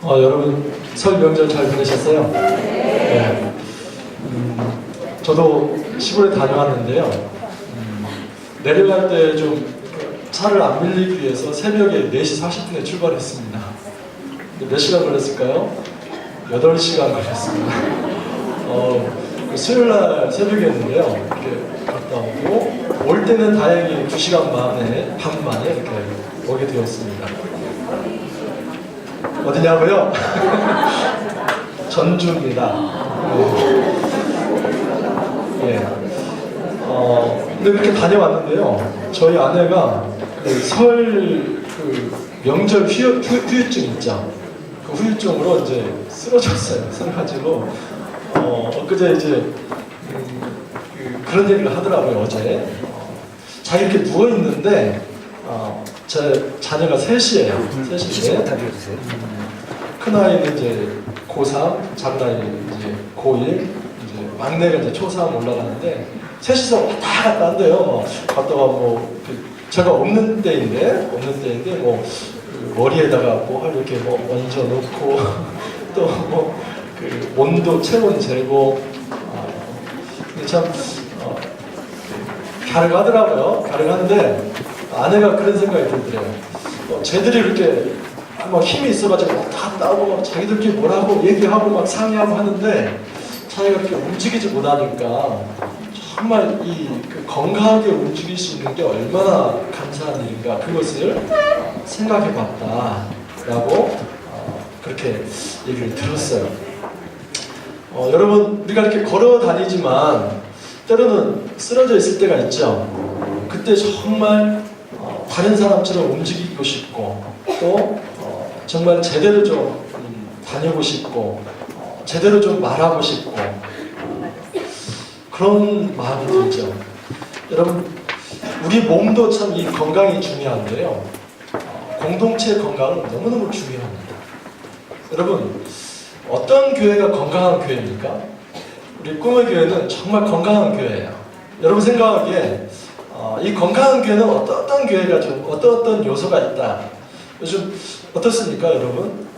여러분 설 명절 잘 보내셨어요? 네. 저도 시골에 다녀왔는데요. 내려갈 때 좀 차를 안 밀리기 위해서 새벽에 4시 40분에 출발했습니다. 몇 시간 걸렸을까요? 8시간 걸렸습니다. 수요일날 새벽이었는데요. 이렇게 갔다 오고 올 때는 다행히 2시간 반 만에 이렇게 오게 되었습니다. 어디냐고요? 전주입니다. 네. 근데 이렇게 다녀왔는데요. 저희 아내가 설 명절 후유증 있죠. 그 후유증으로 이제 쓰러졌어요. 설가지고 엊그제 이제 그런 얘기를 하더라고요. 어제 자기 이렇게 누워 있는데 제 자녀가 셋이에요. 셋인데 큰 아이는 이제 고3, 작은 아이는 이제 고1, 이제 막내가 이제 초3 올라가는데 셋이서 왔다 갔다 한대요. 갔다가 뭐 제가 없는 때인데 뭐 머리에다가 뭐 이렇게 뭐 얹어 놓고 또 뭐 온도 체온 재고 근데 참 갸륵하더라고요. 갸륵한데 아내가 그런 생각이 들더래요. 쟤들이 이렇게 막 힘이 있어가지고 왔다 갔다 하고 막 자기들끼리 뭐라고 얘기하고 막 상의하고 하는데 자기가 그렇게 움직이지 못하니까 정말 건강하게 움직일 수 있는 게 얼마나 감사한 일인가 그것을 생각해 봤다라고 그렇게 얘기를 들었어요. 여러분 우리가 이렇게 걸어 다니지만 때로는 쓰러져 있을 때가 있죠. 그때 정말 다른 사람처럼 움직이고 싶고 또 정말 제대로 좀 다니고 싶고 제대로 좀 말하고 싶고 그런 마음이 들죠. 여러분 우리 몸도 참 이 건강이 중요한데요. 공동체 건강은 너무너무 중요합니다. 여러분 어떤 교회가 건강한 교회입니까? 우리 꿈의 교회는 정말 건강한 교회예요. 여러분 생각하기에 이 건강한 교회는 어떤 교회가 좀 어떤 요소가 있다. 요즘 어떻습니까, 여러분?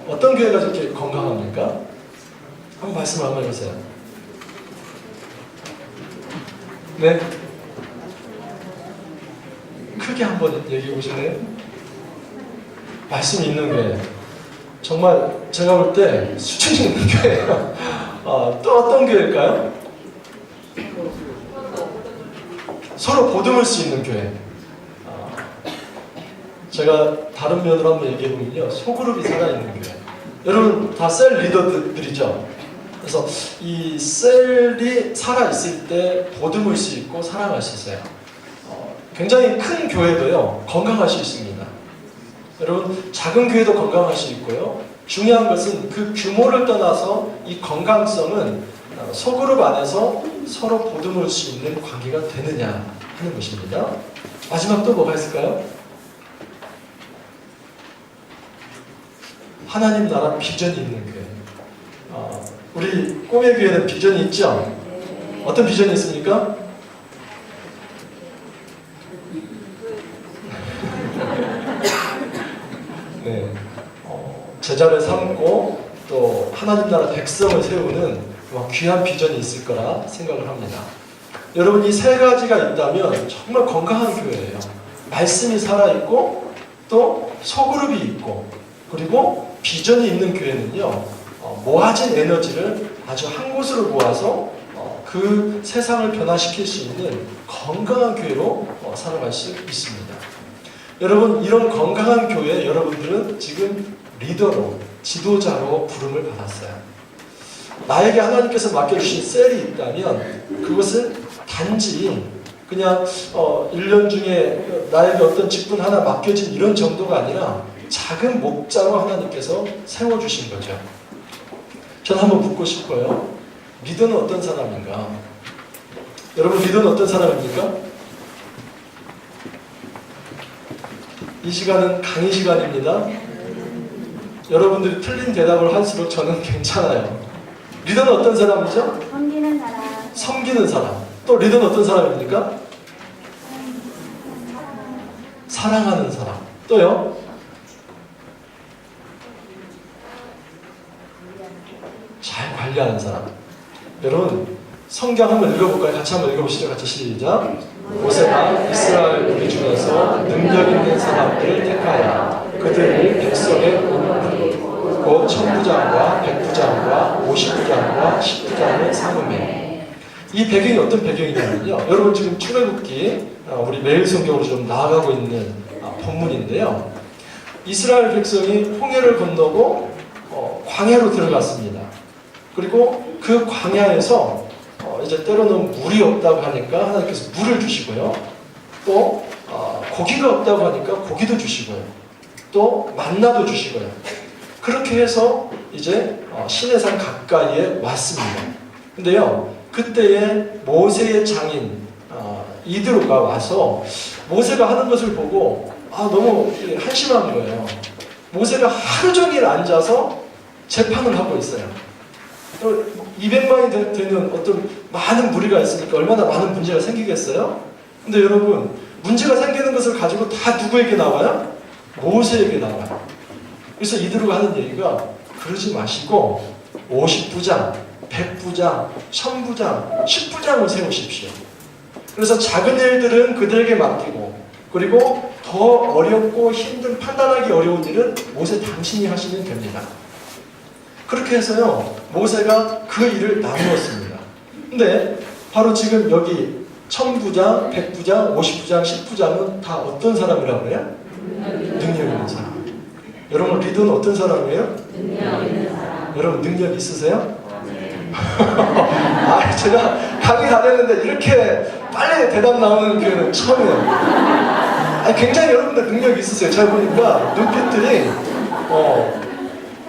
어떤 교회가 저렇게 건강합니까? 한번 말씀을 한번 해보세요. 네? 크게 한번 얘기해 보실래요? 말씀이 있는 교회. 정말 제가 볼 때 수준이 있는 교회예요. 또 어떤 교회일까요? 서로 보듬을 수 있는 교회. 제가 다른 면으로 한번 얘기해 보면요, 소그룹이 살아있는 교회. 여러분 다 셀 리더들이죠. 그래서 이 셀이 살아있을 때 보듬을 수 있고 사랑할 수 있어요. 굉장히 큰 교회도요 건강할 수 있습니다. 여러분 작은 교회도 건강할 수 있고요. 중요한 것은 그 규모를 떠나서 이 건강성은 소그룹 안에서 서로 보듬을 수 있는 관계가 되느냐 하는 것입니다. 마지막 또 뭐가 있을까요? 하나님 나라 비전이 있는 교회. 우리 꿈의 교회는 비전이 있죠? 어떤 비전이 있습니까? 네, 제자를 삼고 또 하나님 나라 백성을 세우는 귀한 비전이 있을 거라 생각을 합니다. 여러분 이 세 가지가 있다면 정말 건강한 교회예요. 말씀이 살아있고 또 소그룹이 있고 그리고 비전이 있는 교회는요 모아진 에너지를 아주 한 곳으로 모아서 그 세상을 변화시킬 수 있는 건강한 교회로 살아갈 수 있습니다. 여러분 이런 건강한 교회에 여러분들은 지금 리더로 지도자로 부름을 받았어요. 나에게 하나님께서 맡겨주신 셀이 있다면 그것은 단지 그냥 1년 중에 나에게 어떤 직분 하나 맡겨진 이런 정도가 아니라 작은 목자로 하나님께서 세워주신 거죠. 저는 한번 묻고 싶어요. 리더는 어떤 사람인가? 여러분 리더는 어떤 사람입니까? 이 시간은 강의 시간입니다. 여러분들이 틀린 대답을 할수록 저는 괜찮아요. 리더는 어떤 사람이죠? 섬기는 사람. 섬기는 사람. 또 리더는 어떤 사람입니까? 사랑하는 사람. 또요? 관리하는 사람. 여러분 성경 한번 읽어볼까요? 같이 한번 읽어보시죠. 같이 시작. 모세가 이스라엘 무리 중에서 능력 있는 사람들을 택하여 그들이 백성의 곧 천부장과 백부장과 50부장과 10부장을 삼음해. 이 배경이 어떤 배경이냐면요. 여러분 지금 출애굽기 우리 매일 성경으로 좀 나아가고 있는 본문인데요. 이스라엘 백성이 홍해를 건너고 광야로 들어갔습니다. 그리고 그 광야에서 이제 때로는 물이 없다고 하니까 하나님께서 물을 주시고요. 또 고기가 없다고 하니까 고기도 주시고요. 또 만나도 주시고요. 그렇게 해서 이제 시내산 가까이에 왔습니다. 근데요, 그때에 모세의 장인 이드로가 와서 모세가 하는 것을 보고 너무 한심한 거예요. 모세가 하루 종일 앉아서 재판을 하고 있어요. 200만이 되는 어떤 많은 무리가 있으니까 얼마나 많은 문제가 생기겠어요? 근데 여러분, 문제가 생기는 것을 가지고 다 누구에게 나와요? 모세에게 나와요. 그래서 이드로가 하는 얘기가 그러지 마시고 50부장, 100부장, 1000부장, 10부장을 세우십시오. 그래서 작은 일들은 그들에게 맡기고 그리고 더 어렵고 힘든 판단하기 어려운 일은 모세 당신이 하시면 됩니다. 그렇게 해서요, 모세가 그 일을 나누었습니다. 근데 바로 지금 여기 1000부장, 100부장, 50부장, 10부장은 다 어떤 사람이라고 해요? 능력 있는 사람. 여러분 리더는 어떤 사람이에요? 능력 있는 사람. 여러분 능력 있으세요? 제가 강의 다 됐는데 이렇게 빨리 대답 나오는 기회는 처음이에요. 굉장히 여러분들 능력 있으세요. 잘 보니까 눈빛들이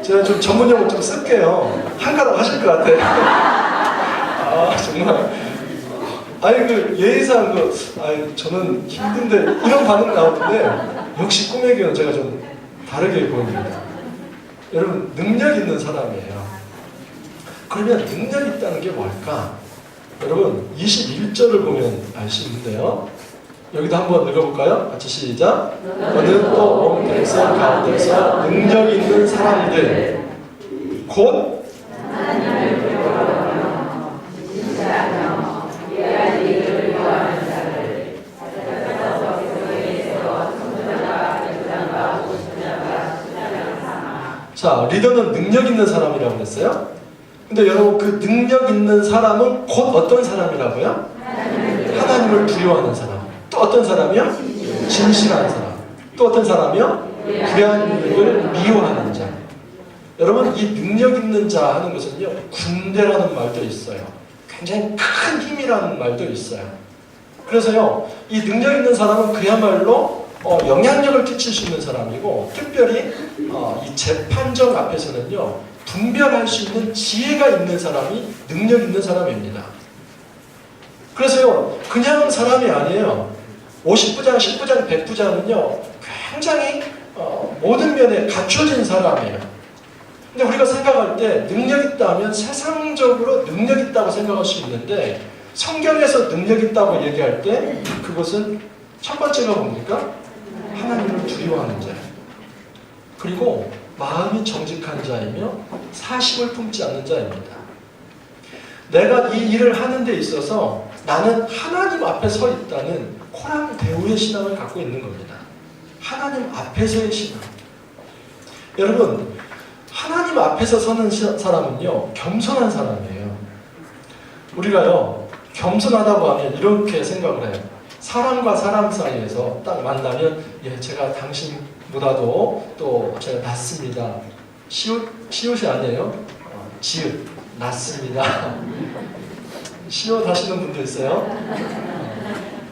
제가 좀 전문 용어 좀 쓸게요. 한가닥 하실 것 같아요. 정말. 그 예의상 저는 힘든데 이런 반응 나오는데 역시 꿈의 교는 제가 좀 다르게 보입니다. 여러분 능력 있는 사람이에요. 그러면 능력 있다는 게 뭘까? 여러분 21절을 보면 알 수 있는데요. 여기도 한번 읽어볼까요? 같이 시작. 너는 또 온 백성 가운데서 능력 있는 사람들 곧 하나님을 두려워하며 진실하며 위대한 일을 구하는 자를 찾아서 백성에게 세워 천부장과 백부장과 50부장과 10부장을 삼아. 자, 리더는 능력 있는 사람이라고 했어요. 근데 여러분 그 능력 있는 사람은 곧 어떤 사람이라고요? 하나님을 두려워하는 사람. 또 어떤 사람이요? 진실한 사람. 또 어떤 사람이요? 불의한 일을 미워하는 자. 여러분 이 능력 있는 자 하는 것은요, 군대라는 말도 있어요. 굉장히 큰 힘이라는 말도 있어요. 그래서요, 이 능력 있는 사람은 그야말로 영향력을 끼칠 수 있는 사람이고, 특별히 이 재판정 앞에서는요, 분별할 수 있는 지혜가 있는 사람이 능력 있는 사람입니다. 그래서요, 그냥 사람이 아니에요. 50부장, 10부장, 100부장은요, 굉장히 모든 면에 갖춰진 사람이에요. 근데 우리가 생각할 때 능력 있다면 세상적으로 능력 있다고 생각할 수 있는데, 성경에서 능력 있다고 얘기할 때 그것은 첫 번째가 뭡니까? 하나님을 두려워하는 자예요. 그리고 마음이 정직한 자이며 사심을 품지 않는 자입니다. 내가 이 일을 하는 데 있어서 나는 하나님 앞에 서 있다는 코랑대우의 신앙을 갖고 있는 겁니다. 하나님 앞에서의 신앙. 여러분, 하나님 앞에서 서는 사람은요, 겸손한 사람이에요. 우리가요, 겸손하다고 하면 이렇게 생각을 해요. 사람과 사람 사이에서 딱 만나면, 제가 당신보다도 또 제가 낫습니다. 시옷이 아니에요. 지읒, 낫습니다. 시옷 하시는 분도 있어요.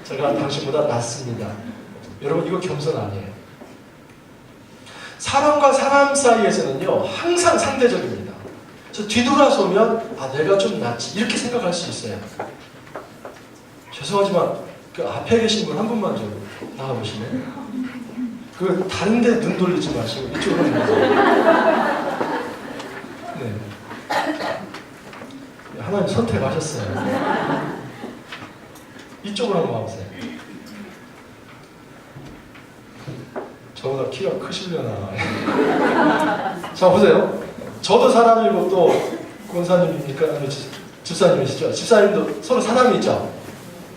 제가 당신보다 낫습니다. 여러분 이거 겸손 아니에요. 사람과 사람 사이에서는요, 항상 상대적입니다. 저 뒤돌아서면 내가 좀 낫지 이렇게 생각할 수 있어요. 죄송하지만 그 앞에 계신 분 한 분만 좀 나가보시네. 그 다른 데 눈 돌리지 마시고 이쪽으로 보세요. 네. 하나님 선택하셨어요. 이쪽으로 한번 와보세요. 저보다 키가 크시려나. 자, 보세요. 저도 사람이고 또 권사님입니까? 아니면 집사님이시죠? 집사님도 서로 사람이죠?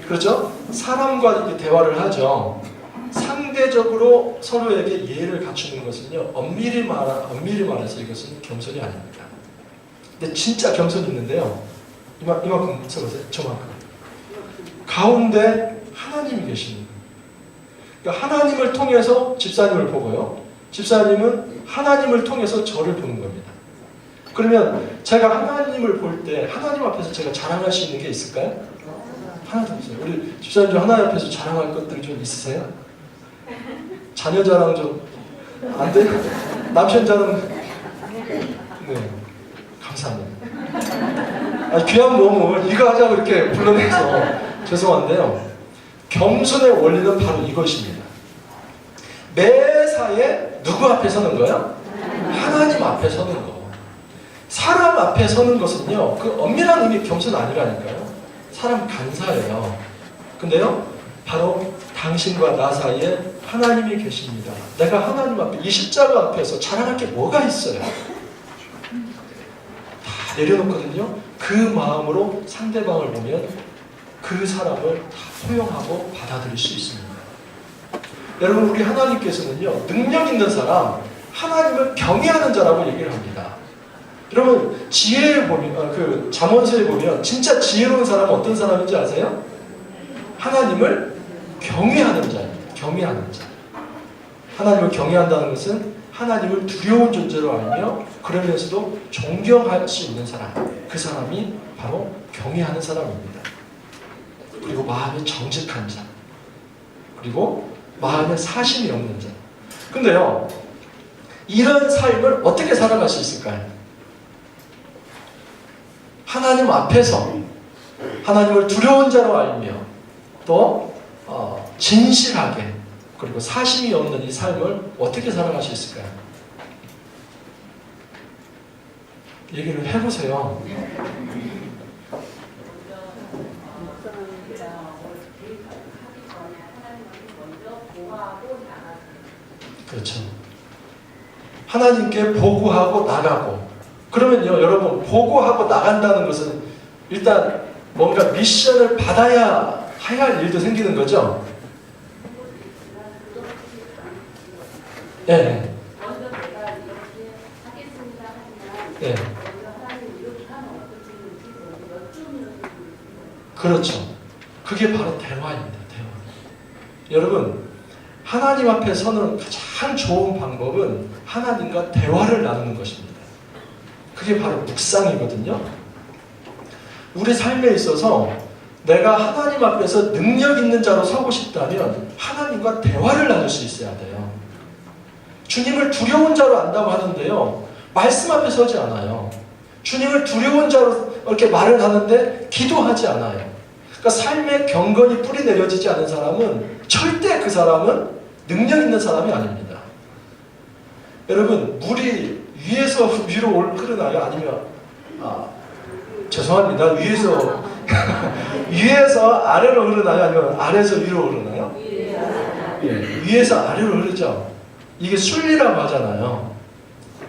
그렇죠? 사람과 이렇게 대화를 하죠. 상대적으로 서로에게 예의를 갖추는 것은요, 엄밀히 말해서 이것은 겸손이 아닙니다. 근데 진짜 겸손이 있는데요. 이만큼 써보세요. 저만큼. 가운데 하나님이 계십니다. 그러니까 하나님을 통해서 집사님을 보고요. 집사님은 하나님을 통해서 저를 보는 겁니다. 그러면 제가 하나님을 볼 때 하나님 앞에서 제가 자랑할 수 있는 게 있을까요? 하나도 없어요. 우리 집사님 좀 하나님 앞에서 자랑할 것들이 좀 있으세요? 자녀 자랑 좀 안 돼요? 남편 자랑. 네, 감사합니다. 귀한 몸을 이거 하자고 이렇게 불러내서 죄송한데요. 겸손의 원리는 바로 이것입니다. 매사에 누구 앞에 서는 거예요? 하나님 앞에 서는 거. 사람 앞에 서는 것은요, 그 엄밀한 의미 겸손 아니라니까요. 사람 간사예요. 근데요, 바로 당신과 나 사이에 하나님이 계십니다. 내가 하나님 앞에, 이 십자가 앞에서 자랑할 게 뭐가 있어요? 다 내려놓거든요. 그 마음으로 상대방을 보면 그 사람을 다 포용하고 받아들일 수 있습니다. 여러분, 우리 하나님께서는요, 능력 있는 사람, 하나님을 경외하는 자라고 얘기를 합니다. 여러분, 지혜에 보면, 그 잠언서에 보면 진짜 지혜로운 사람은 어떤 사람인지 아세요? 하나님을 경외하는 자입니다. 경외하는 자. 하나님을 경외한다는 것은 하나님을 두려운 존재로 알며 그러면서도 존경할 수 있는 사람. 그 사람이 바로 경외하는 사람입니다. 그리고 마음이 정직한 자. 그리고 마음에 사심이 없는 자. 근데요, 이런 삶을 어떻게 살아갈 수 있을까요? 하나님 앞에서 하나님을 두려운 자로 알며 또 진실하게 그리고 사심이 없는 이 삶을 어떻게 살아갈 수 있을까요? 얘기를 해보세요. 그렇죠. 하나님께 보고하고 나가고. 그러면요, 여러분, 보고하고 나간다는 것은 일단 뭔가 미션을 받아야 할 일도 생기는 거죠? 네. 네. 그렇죠. 그게 바로 대화입니다. 대화. 여러분, 하나님 앞에 서는 가장 좋은 방법은 하나님과 대화를 나누는 것입니다. 그게 바로 묵상이거든요. 우리 삶에 있어서 내가 하나님 앞에서 능력 있는 자로 서고 싶다면 하나님과 대화를 나눌 수 있어야 돼요. 주님을 두려운 자로 안다고 하는데요, 말씀 앞에 서지 않아요. 주님을 두려운 자로 이렇게 말을 하는데 기도하지 않아요. 그러니까 삶의 경건이 뿌리 내려지지 않은 사람은 절대 그 사람은 능력 있는 사람이 아닙니다. 여러분, 물이 위에서 위로 흐르나요? 아니면 죄송합니다. 위에서 아래로 흐르나요? 아니면 아래에서 위로 흐르나요? 예, 위에서 아래로 흐르죠. 이게 순리라고 하잖아요.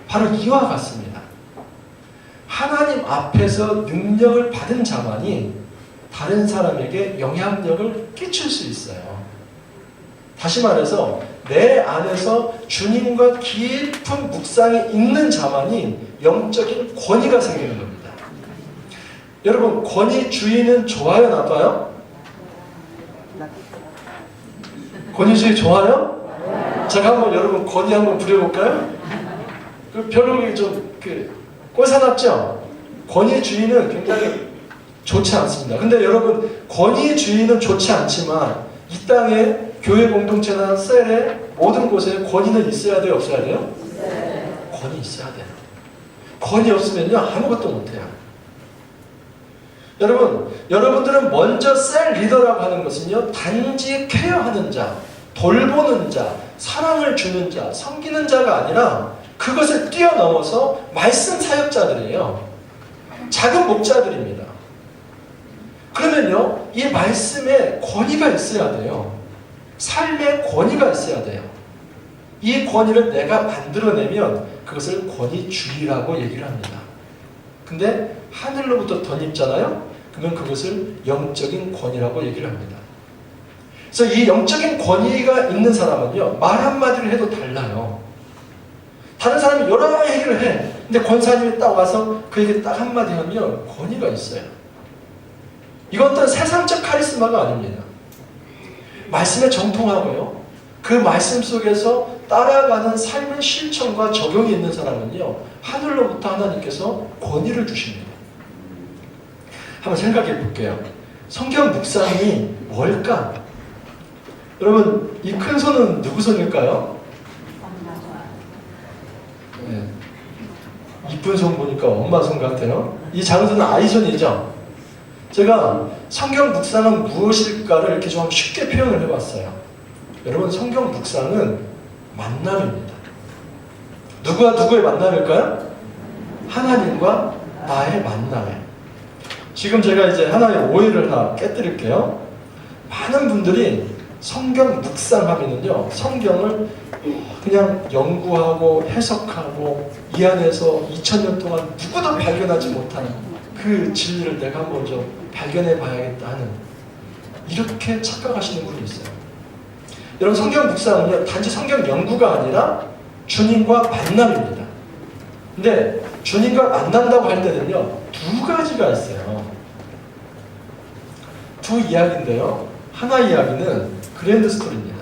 바로 이와 같습니다. 하나님 앞에서 능력을 받은 자만이 다른 사람에게 영향력을 끼칠 수 있어요. 다시 말해서 내 안에서 주님과 깊은 묵상이 있는 자만이 영적인 권위가 생기는 겁니다. 여러분, 권위 주의는 좋아요, 나빠요? 권위주의 좋아요? 제가 한번 여러분 권위 한번 부려볼까요? 별로 좀 꼴사납죠? 권위주의는 굉장히 좋지 않습니다. 근데 여러분, 권위주의는 좋지 않지만 이 땅에 교회 공동체나 셀에 모든 곳에 권위는 있어야 돼요? 없어야 돼요? 네. 권위 있어야 돼요. 권위 없으면요, 아무것도 못해요. 여러분들은 먼저 셀 리더라고 하는 것은요, 단지 케어하는 자, 돌보는 자, 사랑을 주는 자, 섬기는 자가 아니라 그것을 뛰어넘어서 말씀 사역자들이에요. 작은 목자들입니다. 그러면요, 이 말씀에 권위가 있어야 돼요. 삶에 권위가 있어야 돼요. 이 권위를 내가 만들어내면 그것을 권위주의라고 얘기를 합니다. 근데 하늘로부터 덧입잖아요. 그러면 그것을 영적인 권위라고 얘기를 합니다. 그래서 이 영적인 권위가 있는 사람은요, 말 한마디를 해도 달라요. 다른 사람이 여러 얘기를 해. 근데 권사님이 딱 와서 그에게 딱 한마디 하면 권위가 있어요. 이건 어떤 세상적 카리스마가 아닙니다. 말씀에 정통하고요, 그 말씀 속에서 따라가는 삶의 실천과 적용이 있는 사람은요, 하늘로부터 하나님께서 권위를 주십니다. 한번 생각해 볼게요. 성경 묵상이 뭘까? 여러분, 이 큰 손은 누구 손일까요? 네. 이쁜 손 보니까 엄마 손 같아요. 이 작은 손은 아이 손이죠. 제가 성경 묵상은 무엇일까를 이렇게 좀 쉽게 표현을 해봤어요. 여러분, 성경 묵상은 만남입니다. 누구와 누구의 만남일까요? 하나님과 나의 만남이에요. 지금 제가 이제 하나의 오해를 하나 깨뜨릴게요. 많은 분들이 성경 묵상하면은요, 성경을 그냥 연구하고 해석하고 이 안에서 2000년 동안 누구도 발견하지 못하는 그 진리를 내가 한번 좀 발견해 봐야겠다 하는, 이렇게 착각하시는 분이 있어요. 여러분, 성경 묵상은요, 단지 성경 연구가 아니라 주님과 만남입니다. 근데 주님과 만난다고 할 때는요, 두 가지가 있어요. 두 이야기인데요, 하나 이야기는 그랜드 스토리입니다.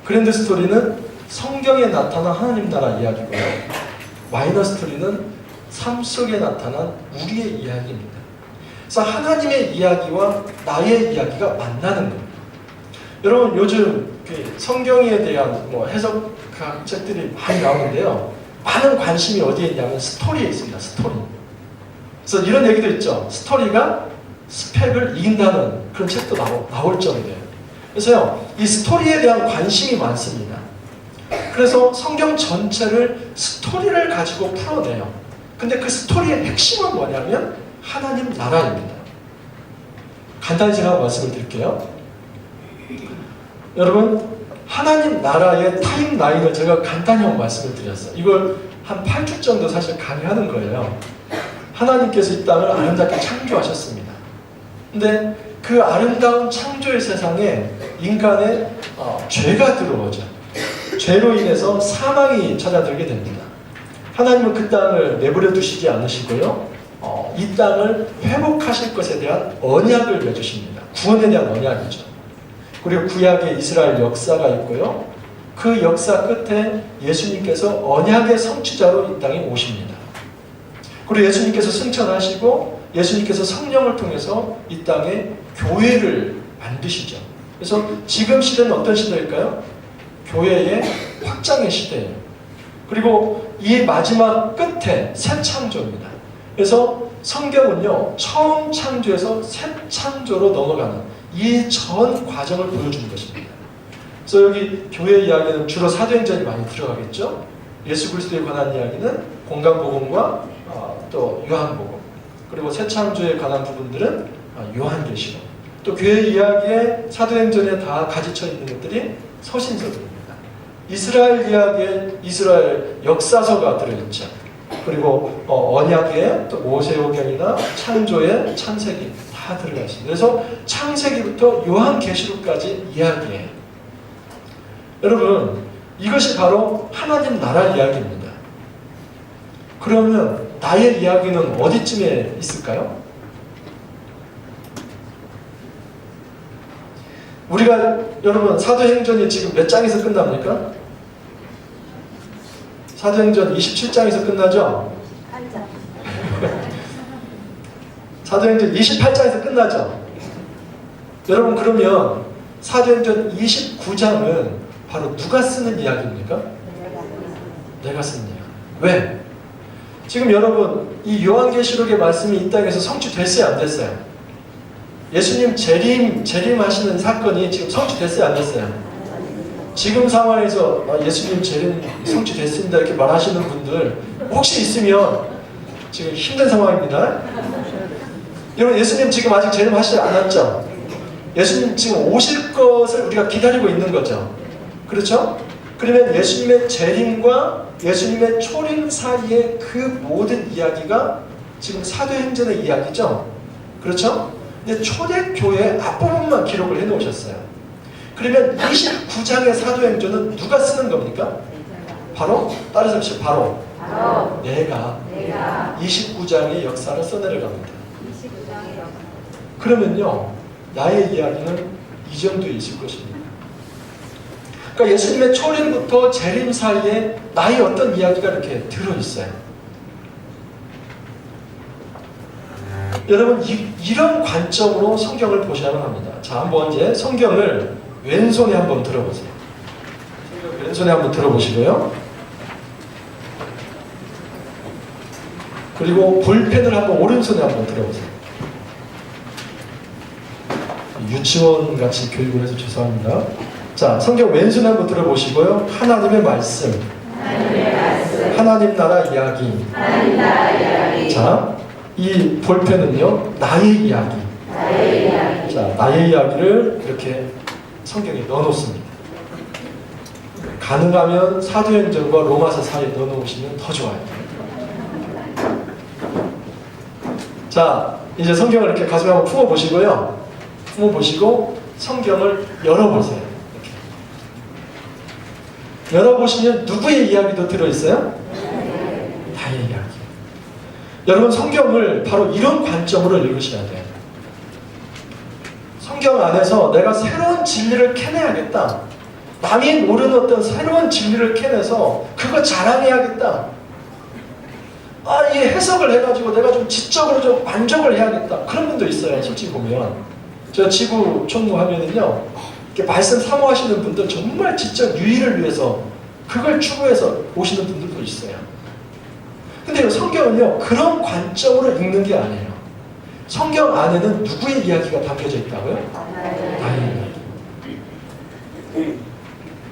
그랜드 스토리는 성경에 나타난 하나님 나라 이야기고요, 마이너 스토리는 삶 속에 나타난 우리의 이야기입니다. 그래서 하나님의 이야기와 나의 이야기가 만나는 겁니다. 여러분, 요즘 그 성경에 대한 해석 책들이 많이 나오는데요, 많은 관심이 어디에 있냐면 스토리에 있습니다. 스토리. 그래서 이런 얘기도 있죠. 스토리가 스펙을 이긴다는 그런 책도 나올 정도예요. 그래서요, 이 스토리에 대한 관심이 많습니다. 그래서 성경 전체를 스토리를 가지고 풀어내요. 근데 그 스토리의 핵심은 뭐냐면 하나님 나라입니다. 간단히 제가 말씀을 드릴게요. 여러분, 하나님 나라의 타임라인을 제가 간단히 한번 말씀을 드렸어요. 이걸 한 8주 정도 사실 강의하는 거예요. 하나님께서 이 땅을 아름답게 창조하셨습니다. 근데 그 아름다운 창조의 세상에 인간의 죄가 들어오죠. 죄로 인해서 사망이 찾아들게 됩니다. 하나님은 그 땅을 내버려 두시지 않으시고요, 이 땅을 회복하실 것에 대한 언약을 맺으십니다. 구원에 대한 언약이죠. 그리고 구약의 이스라엘 역사가 있고요, 그 역사 끝에 예수님께서 언약의 성취자로 이 땅에 오십니다. 그리고 예수님께서 승천하시고 예수님께서 성령을 통해서 이 땅에 교회를 만드시죠. 그래서 지금 시대는 어떤 시대일까요? 교회의 확장의 시대예요. 그리고 이 마지막 끝에 새 창조입니다. 그래서 성경은요, 처음 창조에서 새 창조로 넘어가는 이 전 과정을 보여주는 것입니다. 그래서 여기 교회 이야기는 주로 사도행전이 많이 들어가겠죠. 예수 그리스도에 관한 이야기는 공간복음과 또 요한복음, 그리고 새 창조에 관한 부분들은 요한계시록, 또 교회 이야기에 사도행전에 다 가지쳐 있는 것들이 서신서들입니다. 이스라엘 이야기에 이스라엘 역사서가 들어있죠. 그리고 언약에 또 모세오경이나 창조의 창세기 다 들어가 있습니다. 그래서 창세기부터 요한계시록까지 이야기예요. 여러분, 이것이 바로 하나님 나라 이야기입니다. 그러면 나의 이야기는 어디쯤에 있을까요? 우리가, 여러분, 사도행전이 지금 몇 장에서 끝납니까? 사도행전 27장에서 끝나죠? 8장. 사도행전 28장에서 끝나죠? 여러분, 그러면 사도행전 29장은 바로 누가 쓰는 이야기입니까? 내가 쓰는 이야기. 왜? 지금 여러분, 이 요한계시록의 말씀이 이 땅에서 성취됐어요, 안 됐어요? 예수님 재림하시는 사건이 지금 성취됐어요, 안 됐어요? 지금 상황에서 예수님 재림 성취됐습니다 이렇게 말하시는 분들 혹시 있으면 지금 힘든 상황입니다. 여러분, 예수님 지금 아직 재림하시지 않았죠? 예수님 지금 오실 것을 우리가 기다리고 있는 거죠. 그렇죠? 그러면 예수님의 재림과 예수님의 초림 사이의 그 모든 이야기가 지금 사도행전의 이야기죠? 그렇죠? 근데 초대교회 앞부분만 기록을 해놓으셨어요. 그러면 29장의 사도행전은 누가 쓰는 겁니까? 바로 따라서 보시죠. 바로 내가 29장의 역사를 써내려갑니다. 29장의 역사. 그러면요, 나의 이야기는 이 정도에 있을 것입니다. 그러니까 예수님의 초림부터 재림 사이에 나의 어떤 이야기가 이렇게 들어있어요. 여러분, 이런 관점으로 성경을 보셔야만 합니다. 자, 한번 이제 성경을 왼손에 한번 들어보세요. 성경 왼손에 한번 들어보시고요. 그리고 볼펜을 한번 오른손에 한번 들어보세요. 유치원 같이 교육을 해서 죄송합니다. 자, 성경 왼손에 한번 들어보시고요. 하나님의 말씀. 하나님 나라 이야기. 자, 이 볼펜은요, 나의 이야기. 자, 나의 이야기를 이렇게 성경에 넣어놓습니다. 가능하면 사도행전과 로마서 사이에 넣어놓으시면 더 좋아요. 자, 이제 성경을 이렇게 가슴에 한번 품어보시고요. 품어보시고 성경을 열어보세요. 이렇게. 열어보시면 누구의 이야기도 들어있어요? 나의 이야기. 여러분, 성경을 바로 이런 관점으로 읽으셔야 돼요. 성경 안에서 내가 새로운 진리를 캐내야겠다. 남이 모르는 어떤 새로운 진리를 캐내서 그거 자랑해야겠다. 이 해석을 해가지고 내가 좀 지적으로 좀 만족을 해야겠다. 그런 분도 있어요. 솔직히 보면. 저 지구 총무하면은요, 이렇게 말씀 사모하시는 분들 정말 지적 유의를 위해서 그걸 추구해서 오시는 분들도 있어요. 근데 성경은요, 그런 관점으로 읽는 게 아니에요. 성경 안에는 누구의 이야기가 담겨져 있다고요? 나의 이야기.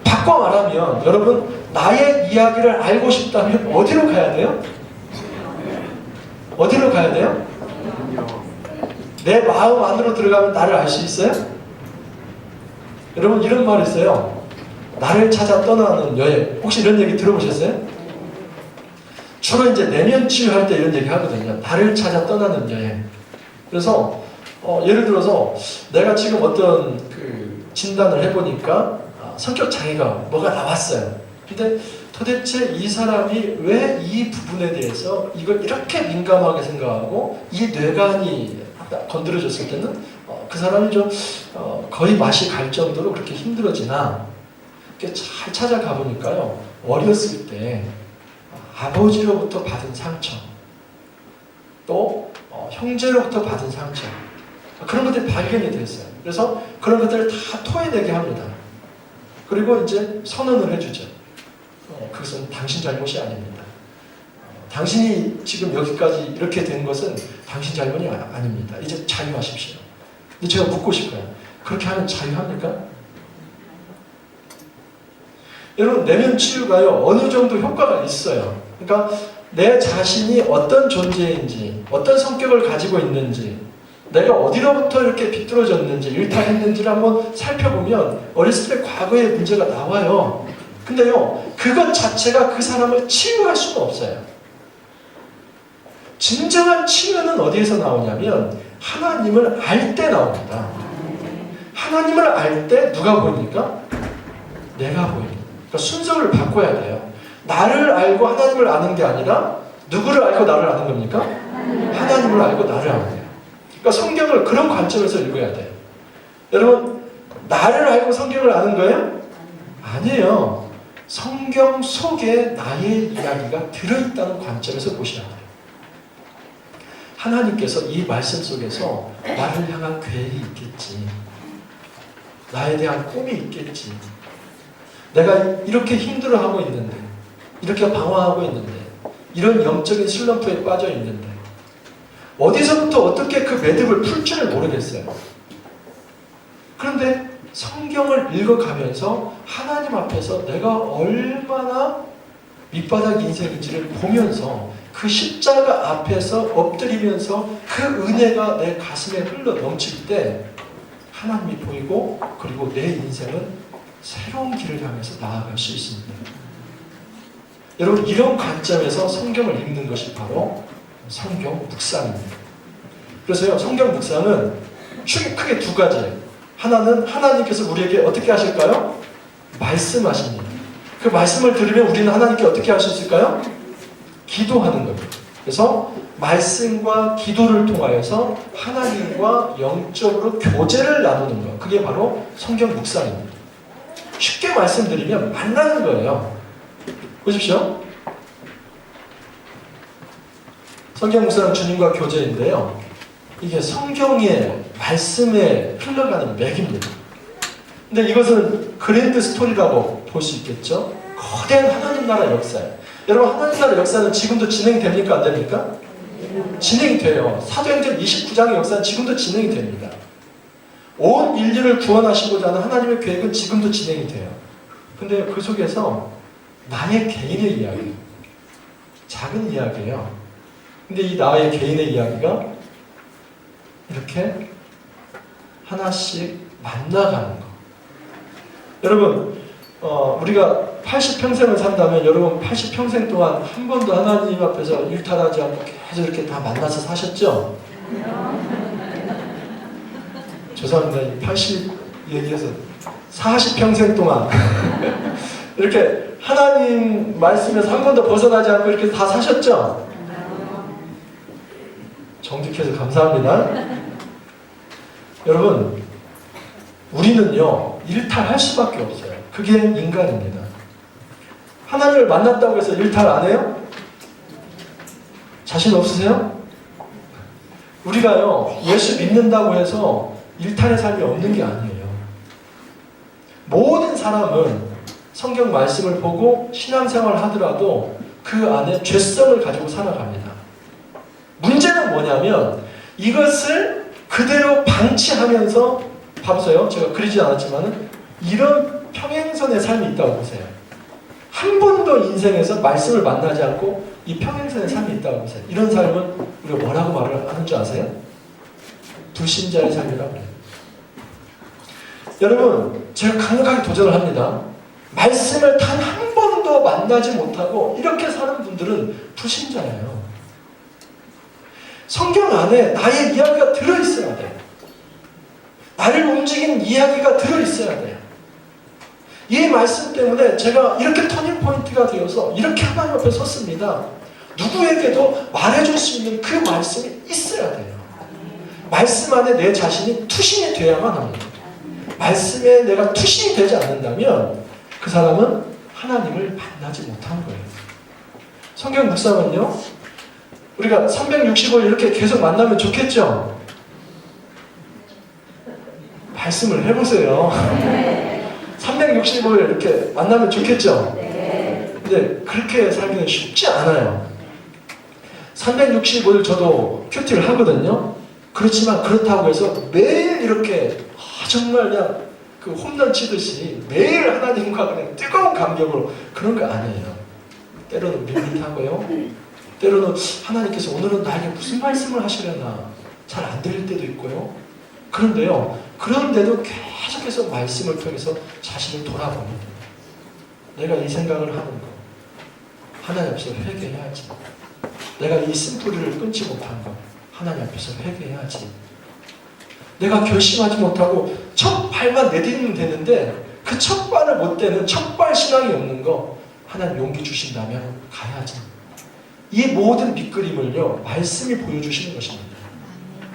바꿔 말하면, 여러분, 나의 이야기를 알고 싶다면 어디로 가야 돼요? 어디로 가야 돼요? 내 마음 안으로 들어가면 나를 알 수 있어요? 여러분, 이런 말 있어요. 나를 찾아 떠나는 여행. 혹시 이런 얘기 들어보셨어요? 주로 이제 내면 치유할 때 이런 얘기 하거든요. 나를 찾아 떠나는 여행. 그래서 예를 들어서 내가 지금 어떤 그 진단을 해보니까 성격 장애가 뭐가 나왔어요. 근데 도대체 이 사람이 왜 이 부분에 대해서 이걸 이렇게 민감하게 생각하고 이 뇌관이 건드려졌을 때는 그 사람이 좀 거의 맛이 갈 정도로 그렇게 힘들어지나, 이렇게 잘 찾아가 보니까요, 어렸을 때 아버지로부터 받은 상처, 또 형제로부터 받은 상처, 그런 것들이 발견이 됐어요. 그래서 그런 것들을 다 토해내게 합니다. 그리고 이제 선언을 해주죠. 그것은 당신 잘못이 아닙니다. 당신이 지금 여기까지 이렇게 된 것은 당신 잘못이 아닙니다. 이제 자유하십시오. 근데 제가 묻고 싶어요. 그렇게 하면 자유합니까? 여러분, 내면 치유가요, 어느 정도 효과가 있어요. 그러니까 내 자신이 어떤 존재인지, 어떤 성격을 가지고 있는지, 내가 어디로부터 이렇게 비뚤어졌는지, 일탈했는지를 한번 살펴보면 어렸을 때 과거의 문제가 나와요. 근데요, 그것 자체가 그 사람을 치유할 수가 없어요. 진정한 치유는 어디에서 나오냐면 하나님을 알 때 나옵니다. 하나님을 알 때 누가 보입니까? 내가 보입니다. 그러니까 순서를 바꿔야 돼요. 나를 알고 하나님을 아는 게 아니라 누구를 알고 나를 아는 겁니까? 하나님을 알고 나를 아는 거예요. 그러니까 성경을 그런 관점에서 읽어야 돼요. 여러분, 나를 알고 성경을 아는 거예요? 아니에요. 성경 속에 나의 이야기가 들어있다는 관점에서 보셔야 돼요. 하나님께서 이 말씀 속에서 나를 향한 계획이 있겠지. 나에 대한 꿈이 있겠지. 내가 이렇게 힘들어하고 있는데, 이렇게 방황하고 있는데, 이런 영적인 슬럼프에 빠져 있는데, 어디서부터 어떻게 그 매듭을 풀 줄을 모르겠어요. 그런데 성경을 읽어가면서 하나님 앞에서 내가 얼마나 밑바닥 인생인지를 보면서 그 십자가 앞에서 엎드리면서 그 은혜가 내 가슴에 흘러 넘칠 때 하나님이 보이고, 그리고 내 인생은 새로운 길을 향해서 나아갈 수 있습니다. 여러분, 이런 관점에서 성경을 읽는 것이 바로 성경 묵상입니다. 그래서요, 성경 묵상은 크게 두 가지예요. 하나는 하나님께서 우리에게 어떻게 하실까요? 말씀하십니다. 그 말씀을 들으면 우리는 하나님께 어떻게 할 수 있을까요? 기도하는 겁니다. 그래서 말씀과 기도를 통하여서 하나님과 영적으로 교제를 나누는 것. 그게 바로 성경 묵상입니다. 쉽게 말씀드리면 만나는 거예요. 보십시오. 성경 묵상은 주님과 교제인데요. 이게 성경의 말씀에 흘러가는 맥입니다. 근데 이것은 그랜드 스토리라고 볼 수 있겠죠. 거대한 하나님 나라 역사예요. 여러분, 하나님 나라 역사는 지금도 진행됩니까? 안 됩니까? 진행이 돼요. 사도행전 29장의 역사는 지금도 진행이 됩니다. 온 인류를 구원하시고자 하는 하나님의 계획은 지금도 진행이 돼요. 근데 그 속에서 나의 개인의 이야기, 작은 이야기예요. 근데 이 나의 개인의 이야기가 이렇게 하나씩 만나가는 거. 여러분, 우리가 80평생을 산다면 여러분 80평생 동안 한 번도 하나님 앞에서 일탈하지 않고 계속 이렇게 다 만나서 사셨죠? 죄송합니다. 80 얘기해서 40평생 동안 이렇게 하나님 말씀에서 한 번도 벗어나지 않고 이렇게 다 사셨죠? 정직해서 감사합니다. 여러분, 우리는요, 일탈할 수밖에 없어요. 그게 인간입니다. 하나님을 만났다고 해서 일탈 안 해요? 자신 없으세요? 우리가요, 예수 믿는다고 해서 일탈의 삶이 없는 게 아니에요. 모든 사람은 성경 말씀을 보고 신앙생활을 하더라도 그 안에 죄성을 가지고 살아갑니다. 문제는 뭐냐면 이것을 그대로 방치하면서, 봐보세요. 제가 그리지 않았지만 이런 평행선의 삶이 있다고 보세요. 한 번도 인생에서 말씀을 만나지 않고 이 평행선의 삶이 있다고 보세요. 이런 삶은 우리가 뭐라고 말을 하는 줄 아세요? 불신자의 삶이라고 해요. 여러분, 제가 강력하게 도전을 합니다. 말씀을 단 한 번도 만나지 못하고 이렇게 사는 분들은 불신자예요. 성경 안에 나의 이야기가 들어있어야 돼요. 나를 움직이는 이야기가 들어있어야 돼요. 이 말씀 때문에 제가 이렇게 터닝포인트가 되어서 이렇게 하나님 앞에 섰습니다. 누구에게도 말해줄 수 있는 그 말씀이 있어야 돼요. 말씀 안에 내 자신이 투신이 돼야만 합니다. 말씀에 내가 투신이 되지 않는다면 그 사람은 하나님을 만나지 못한 거예요. 성경 묵상은요, 우리가 365일 이렇게 계속 만나면 좋겠죠? 말씀을 해보세요. 365일 이렇게 만나면 좋겠죠? 근데 그렇게 살기는 쉽지 않아요. 365일 저도 큐티를 하거든요. 그렇지만 그렇다고 해서 매일 이렇게 정말 그냥 그 홈런 치듯이 매일 하나님과 그냥 뜨거운 감격으로 그런 거 아니에요. 때로는 밋밋하고요. 때로는 하나님께서 오늘은 나에게 무슨 말씀을 하시려나 잘 안 들릴 때도 있고요. 그런데요, 그런데도 계속해서 말씀을 통해서 자신을 돌아봅니다. 내가 이 생각을 하는 거 하나님 앞에서 회개해야지. 내가 이 쓴뿌리를 끊지 못한 거 하나님 앞에서 회개해야지. 내가 결심하지 못하고 첫 발만 내딛으면 되는데 그 첫 발을 못 떼는 첫발 신앙이 없는 거 하나님 용기 주신다면 가야지. 이 모든 밑그림을요, 말씀이 보여주시는 것입니다.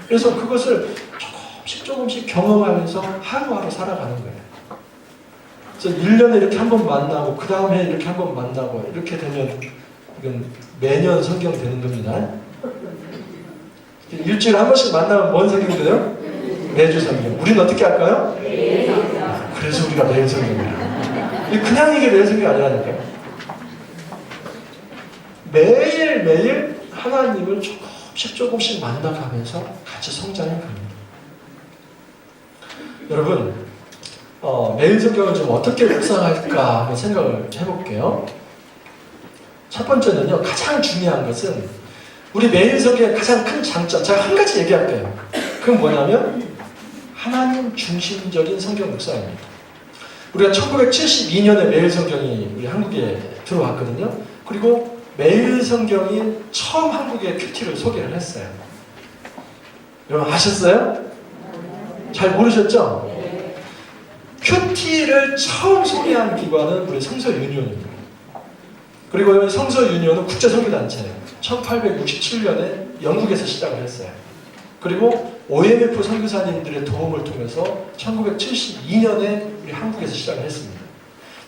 그래서 그것을 조금씩 경험하면서 하루하루 살아가는 거예요. 그래서 1년에 이렇게 한 번 만나고 그 다음에 이렇게 한 번 만나고 이렇게 되면 이건 매년 성경 되는 겁니다. 일주일에 한 번씩 만나면 뭔 성경 돼요? 매주 성경. 우리는 어떻게 할까요? 그래서 우리가 매일 성경이에요. 그냥 이게 매일 성경이 아니라니까요. 매일매일 하나님을 조금씩 만나가면서 같이 성장해 갑니다. 여러분, 매일 성경을 좀 어떻게 묵상할까 한번 생각을 해볼게요. 첫 번째는요, 가장 중요한 것은 우리 매일 성경의 가장 큰 장점, 제가 한 가지 얘기할게요. 그건 뭐냐면 하나님 중심적인 성경 묵상입니다. 우리가 1972년에 매일 성경이 우리 한국에 들어왔거든요. 그리고 매일 성경이 처음 한국에 큐티를 소개를 했어요. 여러분 아셨어요? 잘 모르셨죠? 큐티를 처음 소개한 기관은 우리 성서유니온입니다. 그리고 성서유니온은 국제선교단체예요. 1867년에 영국에서 시작을 했어요. 그리고 OMF 선교사님들의 도움을 통해서 1972년에 우리 한국에서 시작을 했습니다.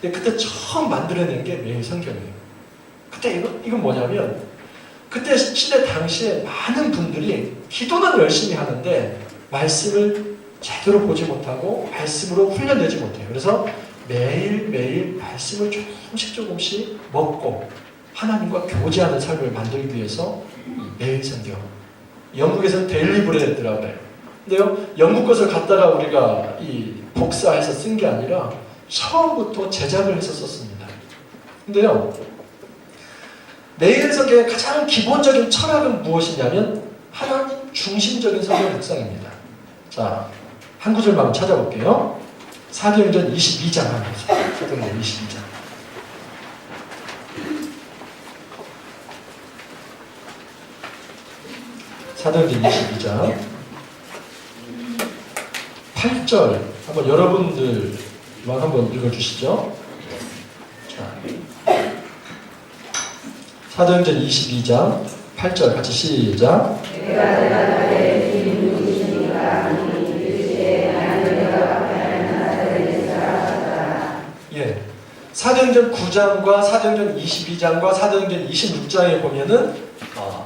근데 그때 처음 만들어낸 게 매일 성경이에요. 그때 이건 뭐냐면 그때 시대 당시에 많은 분들이 기도는 열심히 하는데 말씀을 제대로 보지 못하고 말씀으로 훈련되지 못해요. 그래서 매일매일 말씀을 조금씩 먹고 하나님과 교제하는 삶을 만들기 위해서 매일 성경. 영국에서는 데일리 브레드라고 해요. 근데요, 영국 것을 갖다가 우리가 이 복사해서 쓴 게 아니라 처음부터 제작을 해서 썼습니다. 근데요, 매일 성경의 가장 기본적인 철학은 무엇이냐면 하나님 중심적인 성경 묵상입니다. 자, 한 구절만 찾아볼게요. 사도행전 22장 합니다. 사도행전 22장. 사도행전 22장 8절 한번 여러분들만 한번 읽어주시죠. 자, 사도행전 22장 8절 같이 시작. 예, 사도행전 9장과 사도행전 22장과 사도행전 26장에 보면은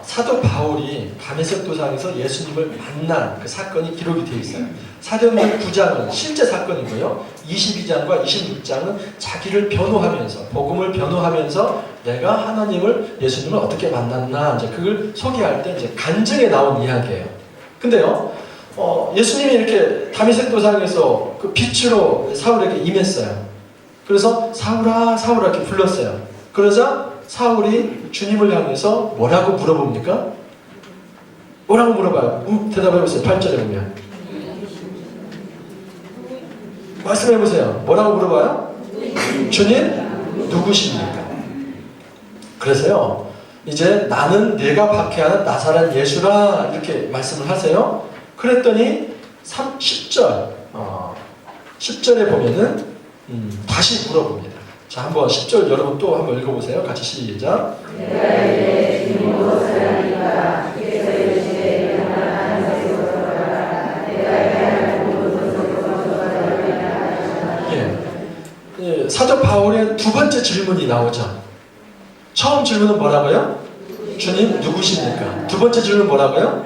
사도 바울이 다메섹 도상에서 예수님을 만난 그 사건이 기록이 되어 있어요. 사도행전 9장은 실제 사건이고요. 22장과 26장은 자기를 변호하면서 복음을 변호하면서 내가 하나님을 예수님을 어떻게 만났나 이제 그걸 소개할 때 이제 간증에 나온 이야기예요. 근데요, 예수님이 이렇게 다메섹 도상에서 그 빛으로 사울에게 임했어요. 그래서 사울아 사울아 이렇게 불렀어요. 그러자 사울이 주님을 향해서 뭐라고 물어봅니까? 뭐라고 물어봐요? 대답해보세요. 8절에 보면 말씀해보세요. 뭐라고 물어봐요? 주님 누구십니까? 그래서요, 이제 나는 내가 박해하는 나사렛 예수라 이렇게 말씀을 하세요. 그랬더니 10절 10절에 보면은 다시 물어봅니다. 자, 한번 10절 여러분 또 한번 읽어보세요. 같이 시작. 예, 사도 바울의 두 번째 질문이 나오죠. 처음 질문은 뭐라고요? 주님 누구십니까? 두 번째 질문은 뭐라고요?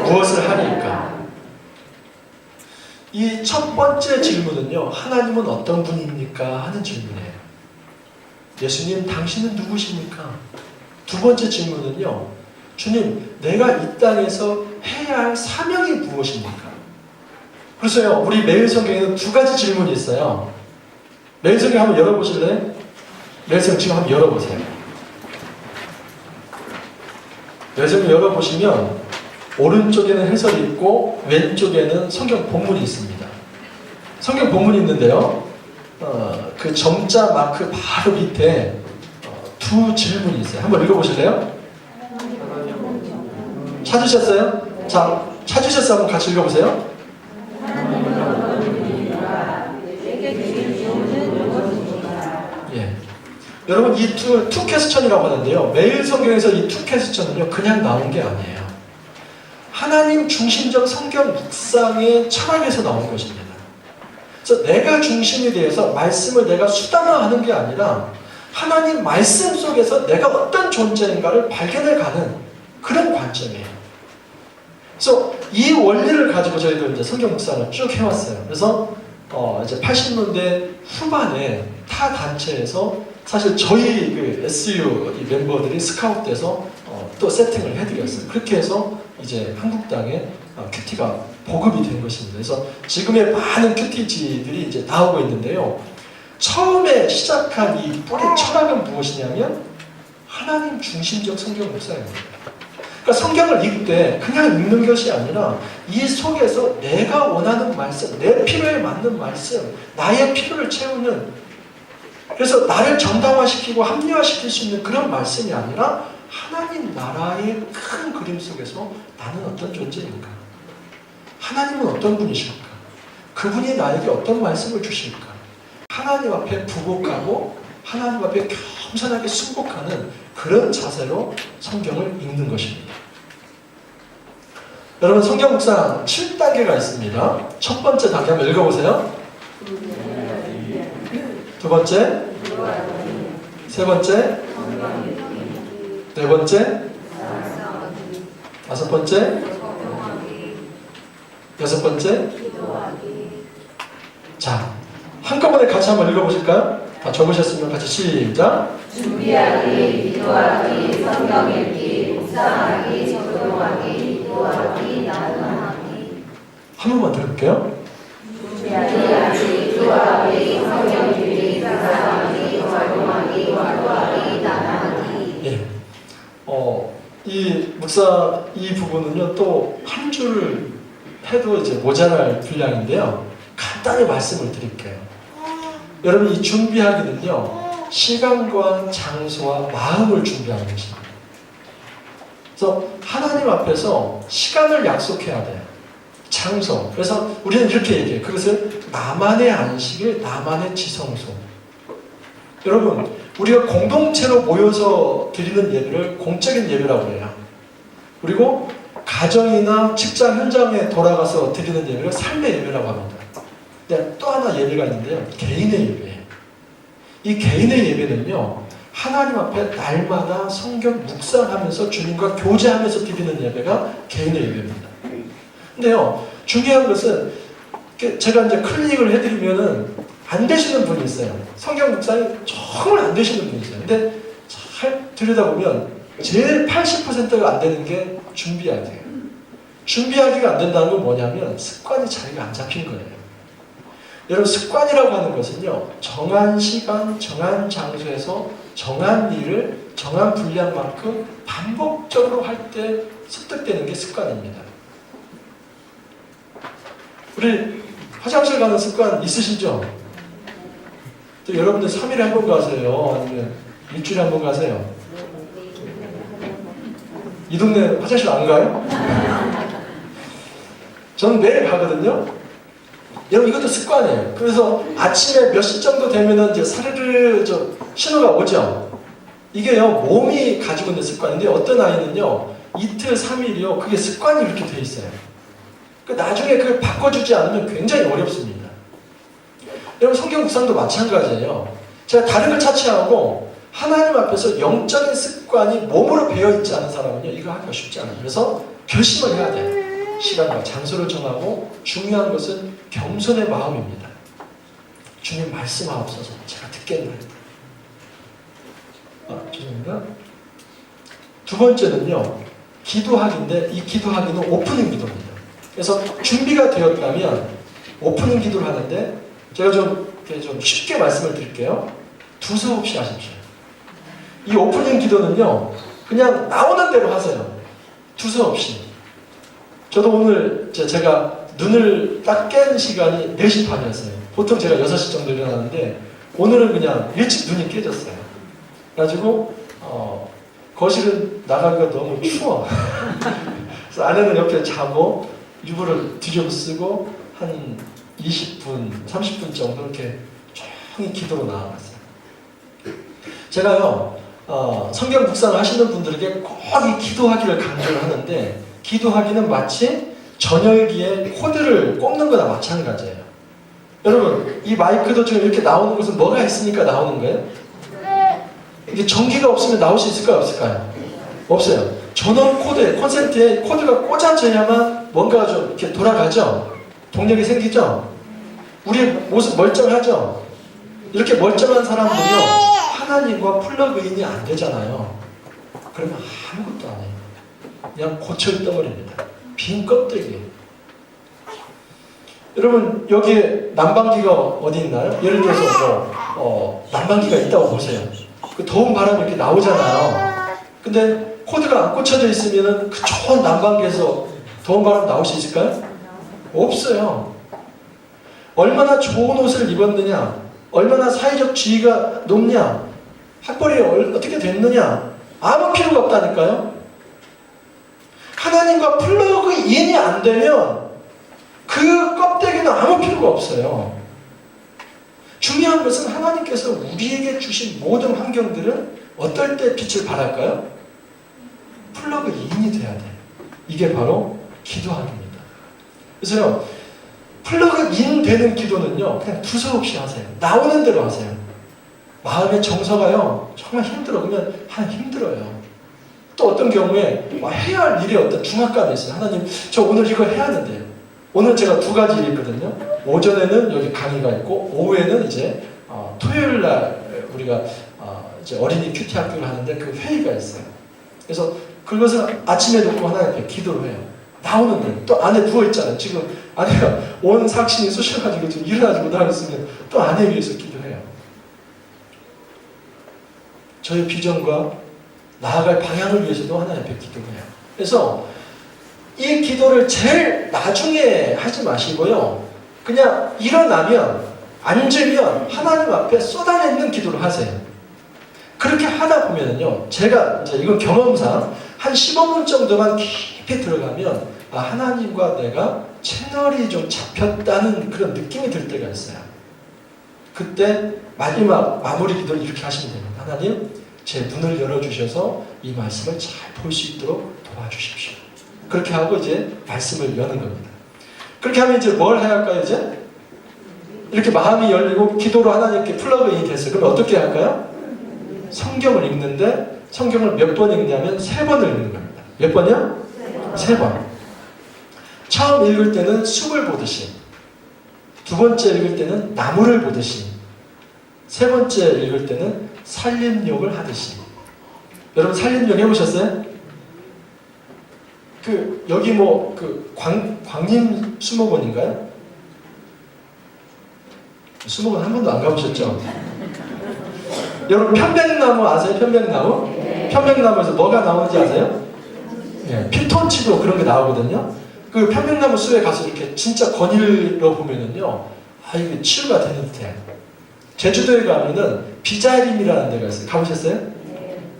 무엇을 하니까? 이 첫 번째 질문은요, 하나님은 어떤 분입니까? 하는 질문이에요. 예수님, 당신은 누구십니까? 두 번째 질문은요, 주님, 내가 이 땅에서 해야 할 사명이 무엇입니까? 그래서요, 우리 매일 성경에는 두 가지 질문이 있어요. 매일 성경 한번 열어보실래요? 매일 성경 지금 한번 열어보세요. 매일 성경 열어보시면 오른쪽에는 해설이 있고 왼쪽에는 성경 본문이 있습니다. 성경 본문이 있는데요, 그 점자 마크 바로 밑에 두 질문이 있어요. 한번 읽어보실래요? 찾으셨어요? 자, 찾으셨어요? 한번 같이 읽어보세요. 예. 여러분, 이 투 퀘스천이라고 하는데요, 매일 성경에서 이 투 퀘스천은요 그냥 나온 게 아니에요. 하나님 중심적 성경 묵상의 철학에서 나온 것입니다. 그래서 내가 중심이 되어서 말씀을 내가 수단화하는 게 아니라 하나님 말씀 속에서 내가 어떤 존재인가를 발견해가는 그런 관점이에요. 그래서 이 원리를 가지고 저희도 이제 성경 묵상을 쭉 해왔어요. 그래서 이제 80년대 후반에 타 단체에서 사실 저희 그 SU 이 멤버들이 스카웃돼서 또 세팅을 해드렸어요. 그렇게 해서 이제 한국 땅에 큐티가 보급이 된 것입니다. 그래서 지금의 많은 큐티지들이 이제 나오고 있는데요. 처음에 시작한 이 뿌리 철학은 무엇이냐면 하나님 중심적 성경 묵상입니다. 그러니까 성경을 읽을 때 그냥 읽는 것이 아니라 이 속에서 내가 원하는 말씀, 내 필요에 맞는 말씀, 나의 필요를 채우는 그래서 나를 정당화시키고 합리화시킬 수 있는 그런 말씀이 아니라 하나님 나라의 큰 그림 속에서 나는 어떤 존재인가? 하나님은 어떤 분이실까? 그분이 나에게 어떤 말씀을 주실까? 하나님 앞에 부복하고 하나님 앞에 겸손하게 순복하는 그런 자세로 성경을 읽는 것입니다. 여러분 성경 묵상 7단계가 있습니다. 첫 번째 단계 한번 읽어보세요. 두 번째, 세 번째, 네 번째, 다섯 번째, 여섯 번째. 자, 한꺼번에 같이 한번 읽어보실까요? 다 적으셨으면 같이 시작. 준비하기, 기도하기, 성경 읽기, 묵상하기, 적용하기, 기도하기, 나눔하기. 한 번만 들을게요. 준비하기, 기도하기, 성경 읽기, 묵상하기, 적용하기, 기도하기, 나눔하기. 예. 이 묵상 이 부분은요 또 한 줄 해도 이제 모자랄 분량인데요. 간단히 말씀을 드릴게요. 여러분 이 준비하기는요 시간과 장소와 마음을 준비하는 것입니다. 그래서 하나님 앞에서 시간을 약속해야 돼요. 장소. 그래서 우리는 이렇게 얘기해요. 그것을 나만의 안식일, 나만의 지성소. 여러분 우리가 공동체로 모여서 드리는 예배를 공적인 예배라고 해요. 그리고 가정이나 직장 현장에 돌아가서 드리는 예배를 삶의 예배라고 합니다. 또 하나 예배가 있는데요. 개인의 예배예요. 이 개인의 예배는요. 하나님 앞에 날마다 성경 묵상하면서 주님과 교제하면서 드리는 예배가 개인의 예배입니다. 근데요. 중요한 것은 제가 이제 클릭을 해드리면은 안 되시는 분이 있어요. 성경 묵상이 정말 안 되시는 분이 있어요. 근데 잘 들여다보면 제일 80%가 안 되는 게 준비하기예요. 준비하기가 안 된다는 건 뭐냐면 습관이 자리가 안 잡힌 거예요. 여러분 습관이라고 하는 것은요. 정한 시간, 정한 장소에서 정한 일을 정한 분량만큼 반복적으로 할 때 습득되는 게 습관입니다. 우리 화장실 가는 습관 있으시죠? 또 여러분들 3일에 한 번 가세요? 아니면 일주일에 한 번 가세요? 이 동네 화장실 안 가요? 저는 매일 가거든요. 여러분 이것도 습관이에요. 그래서 아침에 몇 시 정도 되면은 이제 사르르 신호가 오죠. 이게요 몸이 가지고 있는 습관인데 어떤 아이는요 이틀 3일이요 그게 습관이 이렇게 돼 있어요. 나중에 그걸 바꿔주지 않으면 굉장히 어렵습니다. 여러분 성경 묵상도 마찬가지예요. 제가 다른 걸 차치하고 하나님 앞에서 영적인 습관이 몸으로 배어있지 않은 사람은요 이거 하기가 쉽지 않아요. 그래서 결심을 해야 돼요. 시간과 장소를 정하고 중요한 것은 겸손의 마음입니다. 주님 말씀하옵소서 제가 듣겠나요? 죄송합니다. 두 번째는요 기도하기인데 이 기도하기는 오프닝 기도입니다. 그래서 준비가 되었다면 오프닝 기도를 하는데 제가 좀 쉽게 말씀을 드릴게요. 두서없이 하십시오. 이 오프닝 기도는요 그냥 나오는 대로 하세요. 두서없이. 저도 오늘 제가 눈을 딱 깬 시간이 4시 반이었어요. 보통 제가 6시 정도 일어나는데 오늘은 그냥 일찍 눈이 깨졌어요. 그래가지고 거실은 나가기가 너무 추워. 그래서 아내는 옆에 자고 이불을 뒤집어 쓰고 한 20분, 30분 정도 이렇게 조용히 기도로 나아갔어요. 제가요 성경 묵상을 하시는 분들에게 꼭 이 기도하기를 강조를 하는데 기도하기는 마치 전열기에 코드를 꼽는 거나 마찬가지예요. 여러분 이 마이크도 지금 이렇게 나오는 것은 뭐가 있으니까 나오는 거예요? 이게 전기가 없으면 나올 수 있을까요? 없을까요? 없어요. 전원 코드에 콘센트에 코드가 꽂아져야만 뭔가가 좀 이렇게 돌아가죠? 동력이 생기죠? 우리의 모습 멀쩡하죠? 이렇게 멀쩡한 사람들이요 하나님과 플러그인이 안 되잖아요. 그러면 아무것도 안 해요. 그냥 고철 덩어리입니다. 빈 껍데기. 여러분 여기에 난방기가 어디 있나요? 예를 들어서 난방기가 있다고 보세요. 그 더운 바람이 이렇게 나오잖아요. 근데 코드가 안 꽂혀져 있으면 그 좋은 난방기에서 더운 바람 나올 수 있을까요? 없어요. 얼마나 좋은 옷을 입었느냐 얼마나 사회적 지위가 높냐, 학벌이 어떻게 됐느냐, 아무 필요가 없다니까요. 하나님과 플러그 인이 안 되면 그 껍데기는 아무 필요가 없어요. 중요한 것은 하나님께서 우리에게 주신 모든 환경들은 어떨 때 빛을 발할까요? 플러그 인이 돼야 돼. 이게 바로 기도하기입니다. 그래서요, 플러그 인 되는 기도는요, 그냥 두서없이 하세요. 나오는 대로 하세요. 마음의 정서가요, 정말 힘들어. 그러면 힘들어요. 또 어떤 경우에 해야 할 일이 어떤 중압감이 있어요. 하나님, 저 오늘 이거 해야 하는데요. 오늘 제가 두 가지 일이 있거든요. 오전에는 여기 강의가 있고, 오후에는 이제 토요일 날 우리가 이제 어린이 큐티 학교를 하는데 그 회의가 있어요. 그래서 그것을 아침에 놓고 하나님께 기도를 해요. 나오는데 또 안에 누워있잖아요. 지금 아내가 온 삭신이 쑤셔가지고 지금 일어나지 못하고 있으면 또 아내에 위해서 기도해요. 저의 비전과 나아갈 방향을 위해서도 하나님 앞에 기도해요. 그래서 이 기도를 제일 나중에 하지 마시고요. 그냥 일어나면, 앉으면 하나님 앞에 쏟아내는 기도를 하세요. 그렇게 하다 보면요, 제가 이제 이건 경험상 한 15분 정도만 깊이 들어가면 하나님과 내가 채널이 좀 잡혔다는 그런 느낌이 들 때가 있어요. 그때 마지막 마무리 기도를 이렇게 하시면 됩니다. 하나님, 제 눈을 열어주셔서 이 말씀을 잘 볼 수 있도록 도와주십시오. 그렇게 하고 이제 말씀을 여는 겁니다. 그렇게 하면 이제 뭘 해야 할까요, 이제? 이렇게 마음이 열리고 기도로 하나님께 플러그인이 됐어요. 그럼 어떻게 할까요? 성경을 읽는데, 성경을 몇 번 읽냐면 3번을 읽는 겁니다. 몇 번이요? 3번. 처음 읽을 때는 숲을 보듯이, 두 번째 읽을 때는 나무를 보듯이, 세 번째 읽을 때는 살림욕을 하듯이. 여러분 살림욕 해보셨어요? 여기 광림 수목원인가요? 수목원 한 번도 안 가보셨죠? 여러분 편백나무 아세요? 편백나무? 편백나무에서 뭐가 나오는지 아세요? 예, 피톤치도 그런 게 나오거든요. 그 편백나무 숲에 가서 이렇게 진짜 거닐어 보면은요, 이게 치유가 되는 듯해요. 제주도에 가면은 비자림이라는 데가 있어요. 가보셨어요?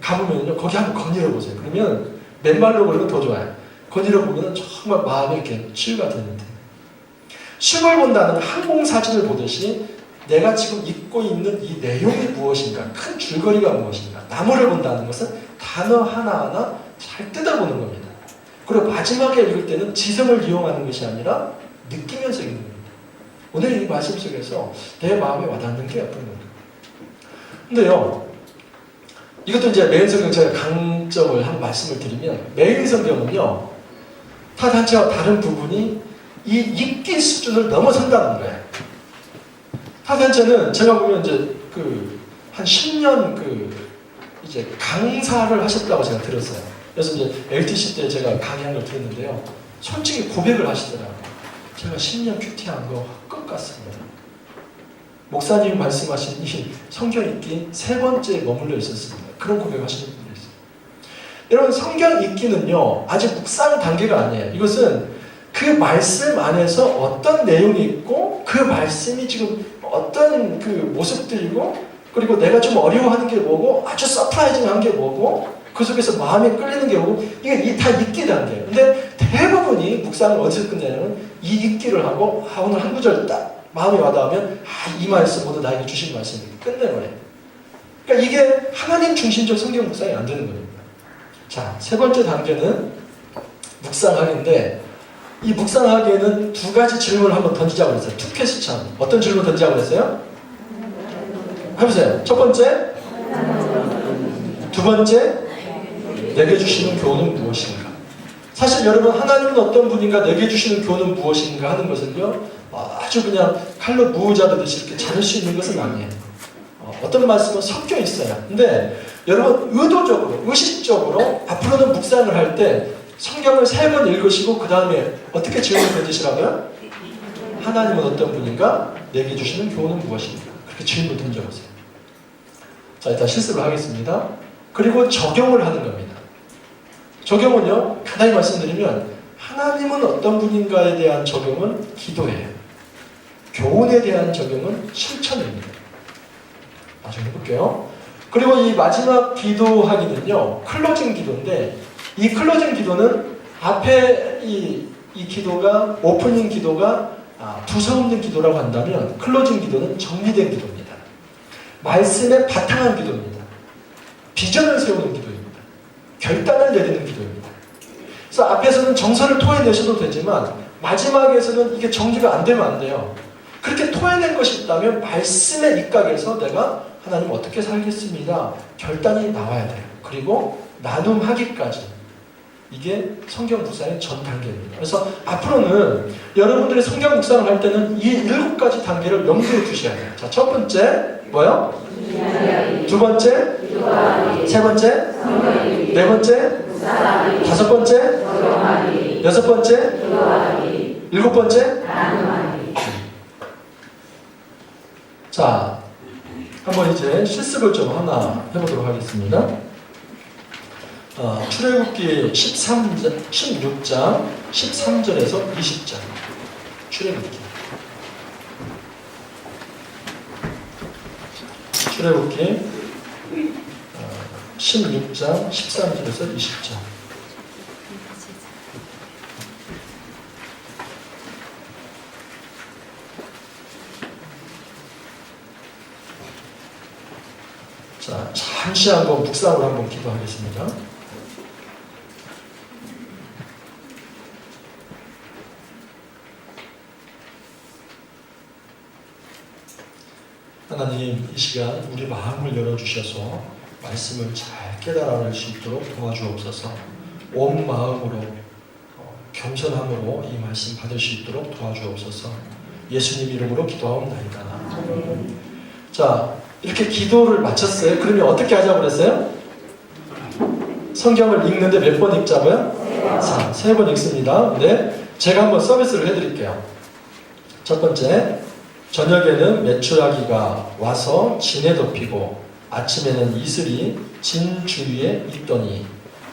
가보면요, 거기 한번 거닐어 보세요. 그러면 맨발로 걸으면 더 좋아요. 거닐어 보면은 정말 마음이 이렇게 치유가 되는 듯해요. 숲을 본다는 항공사진을 보듯이 내가 지금 읽고 있는 이 내용이 무엇인가, 큰 줄거리가 무엇인가, 나무를 본다는 것은 단어 하나하나 잘 뜯어보는 겁니다. 그리고 마지막에 읽을 때는 지성을 이용하는 것이 아니라 느끼면서 읽는 겁니다. 오늘 이 말씀 속에서 내 마음에 와닿는 게 어떤 건가? 근데요, 이것도 이제 매일 성경 제가 강점을 한 말씀을 드리면, 매일 성경은요, 타 단체와 다른 부분이 이 읽기 수준을 넘어선다는 거예요. 타 단체는 제가 보면 이제 한 10년 이제 강사를 하셨다고 제가 들었어요. 그래서 이제 LTC 때 제가 강의한 걸 들었는데요, 솔직히 고백을 하시더라고요. 제가 10년 큐티한 거 헛것 같습니다. 목사님 말씀하신 이 성경 읽기 3번째에 머물러 있었습니다. 그런 고백하시는 분들이 있어요. 여러분, 성경 읽기는요, 아직 묵상 단계가 아니에요. 이것은 그 말씀 안에서 어떤 내용이 있고, 그 말씀이 지금 어떤 모습들이고, 그리고 내가 좀 어려워하는 게 뭐고, 아주 서프라이징한 게 뭐고, 그 속에서 마음이 끌리는 게 뭐고, 이게 다 읽기 단계예요. 근데 대부분이 묵상을 어디서 끝내냐면, 이 읽기를 하고, 오늘 한 구절 딱 마음이 와닿으면, 이 말씀 모두 나에게 주신 말씀이 끝내버려요. 그러니까 이게 하나님 중심적 성경 묵상이 안 되는 겁니다. 자, 3번째 단계는 묵상하기인데, 이 묵상하기에는 2가지 질문을 한번 던지자고 그랬어요. 투 퀘스천. 어떤 질문 던지자고 그랬어요? 해보세요. 첫 번째, 두 번째, 내게 주시는 교훈은 무엇인가? 사실 여러분, 하나님은 어떤 분인가, 내게 주시는 교훈은 무엇인가 하는 것은요, 아주 그냥 칼로 무자르듯이 이렇게 자를 수 있는 것은 아니에요. 어떤 말씀은 섞여 있어요. 근데 여러분, 의도적으로, 의식적으로 앞으로는 묵상을 할 때 성경을 3번 읽으시고 그 다음에 어떻게 질문 던지시라고요? 하나님은 어떤 분인가? 내게 주시는 교훈은 무엇인가? 그렇게 질문 던져보세요. 자, 일단 실습을 하겠습니다. 그리고 적용을 하는 겁니다. 적용은요, 간단히 말씀드리면, 하나님은 어떤 분인가에 대한 적용은 기도예요. 교훈에 대한 적용은 실천입니다. 나중에 해볼게요. 그리고 이 마지막 기도하기는요, 클로징 기도인데, 이 클로징 기도는 앞에 이 기도가, 오프닝 기도가 두서없는 기도라고 한다면, 클로징 기도는 정리된 기도입니다. 말씀에 바탕한 기도입니다. 비전을 세우는 기도입니다. 결단을 내리는 기도입니다. 그래서 앞에서는 정서를 토해내셔도 되지만, 마지막에서는 이게 정리가 안 되면 안 돼요. 그렇게 토해낸 것이 있다면 말씀의 입각에서 내가 하나님 어떻게 살겠습니다. 결단이 나와야 돼요. 그리고 나눔하기까지. 이게 성경 묵상의 전 단계입니다. 그래서 앞으로는 여러분들이 성경 묵상을 할 때는 이 7가지 단계를 염두에 두셔야 돼요. 자, 첫 번째 뭐요? 두 번째? 세 번째? 네 번째? 다섯 번째? 여섯 번째? 일곱 번째? 자, 한번 이제 실습을 좀 하나 해보도록 하겠습니다. 출애굽기 16장 13절에서 20절. 출애굽기 16장 13절에서 20절. 자, 잠시 한번 묵상을 한번 기도하겠습니다. 하나님, 이 시간 우리 마음을 열어주셔서 말씀을 잘 깨달아낼 수 있도록 도와주옵소서. 온 마음으로 겸손함으로 이 말씀 받을 수 있도록 도와주옵소서. 예수님 이름으로 기도하옵나이다. 자, 이렇게 기도를 마쳤어요. 그러면 어떻게 하자고 그랬어요? 성경을 읽는데 몇 번 읽자고요? 3번 읽습니다. 네, 제가 한번 서비스를 해드릴게요. 첫 번째, 저녁에는 메추라기가 와서 진에 덮이고 아침에는 이슬이 진 주위에 있더니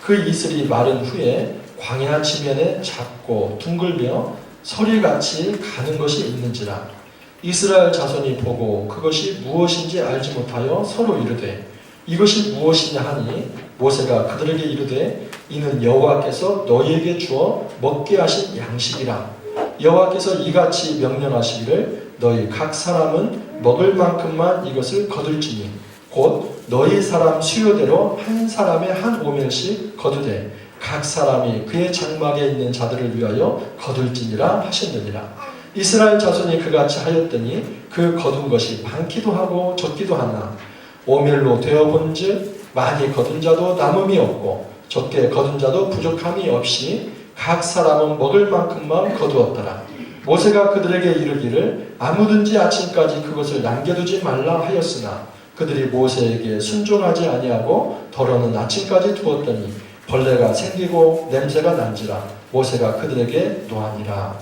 그 이슬이 마른 후에 광야 지면에 작고 둥글며 소리같이 가는 것이 있는지라. 이스라엘 자손이 보고 그것이 무엇인지 알지 못하여 서로 이르되 이것이 무엇이냐 하니 모세가 그들에게 이르되 이는 여호와께서 너희에게 주어 먹게 하신 양식이라. 여호와께서 이같이 명령하시기를 너희 각 사람은 먹을 만큼만 이것을 거둘지니 곧 너희 사람 수요대로 한 사람의 한 오멜씩 거두되 각 사람이 그의 장막에 있는 자들을 위하여 거둘지니라 하셨느니라. 이스라엘 자손이 그같이 하였더니 그 거둔 것이 많기도 하고 적기도 하나 오멜로 되어본즉 많이 거둔 자도 남음이 없고 적게 거둔 자도 부족함이 없이 각 사람은 먹을 만큼만 거두었더라. 모세가 그들에게 이르기를 아무든지 아침까지 그것을 남겨두지 말라 하였으나 그들이 모세에게 순종하지 아니하고 더러는 아침까지 두었더니 벌레가 생기고 냄새가 난지라. 모세가 그들에게 노하니라.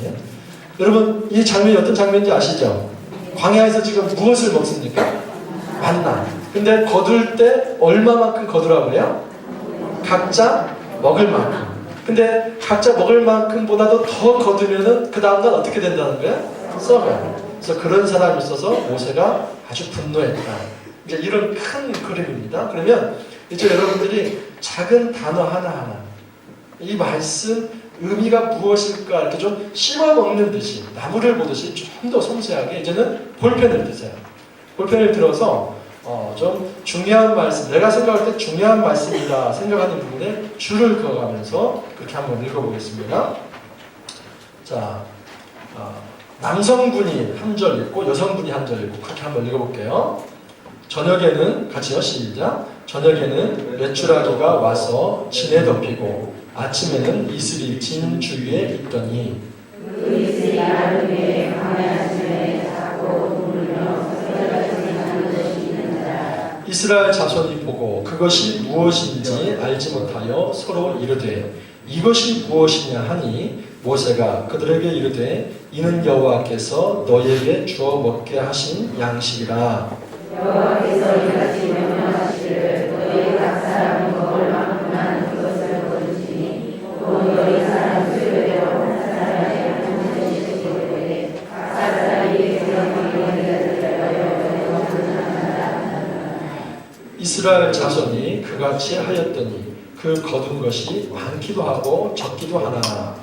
네. 여러분, 이 장면이 어떤 장면인지 아시죠? 광야에서 지금 무엇을 먹습니까? 만나. 근데 거둘 때 얼마만큼 거두라고 해요? 각자 먹을 만큼. 근데 각자 먹을 만큼보다도 더 거두면은 그 다음날 어떻게 된다는 거예요? 썩어요. 그래서 그런 사람이 있어서 모세가 아주 분노했다. 이제 이런 큰 그림입니다. 그러면 이제 여러분들이 작은 단어 하나하나 이 말씀 의미가 무엇일까 이렇게 좀 씹어 먹는 듯이 나무를 보듯이 좀 더 섬세하게 이제는 볼펜을 드세요. 볼펜을 들어서 좀 중요한 말씀, 내가 생각할 때 중요한 말씀이다 생각하는 부분에 줄을 그어가면서 그렇게 한번 읽어보겠습니다. 자, 남성분이 한 절 읽고 여성분이 한 절 읽고 그렇게 한번 읽어볼게요. 저녁에는 같이요, 시작. 저녁에는 메추라기가 와서 진에 덮이고 아침에는 이슬이 진 주위에 있더니 그 이슬이 나를 위해 광야 지면에 작고 둥글며 소리같이 가는 것이 있는지라. 이스라엘 자손이 보고 그것이 무엇인지 알지 못하여 서로 이르되 이것이 무엇이냐 하니 모세가 그들에게 이르되 이는 여호와께서 너희에게 주어 먹게 하신 양식이라. 여호와께서 이같이 명령하시기를 너희 각 사람이 먹을 만큼만 그것을 거두시니 곧 너희 사람 수요대로 한 사람의 한 번씩 거두되 각 사람이 그런 명령을 들으려 자손이 그같이 하였더니 그 거둔 것이 많기도 하고 적기도 하나.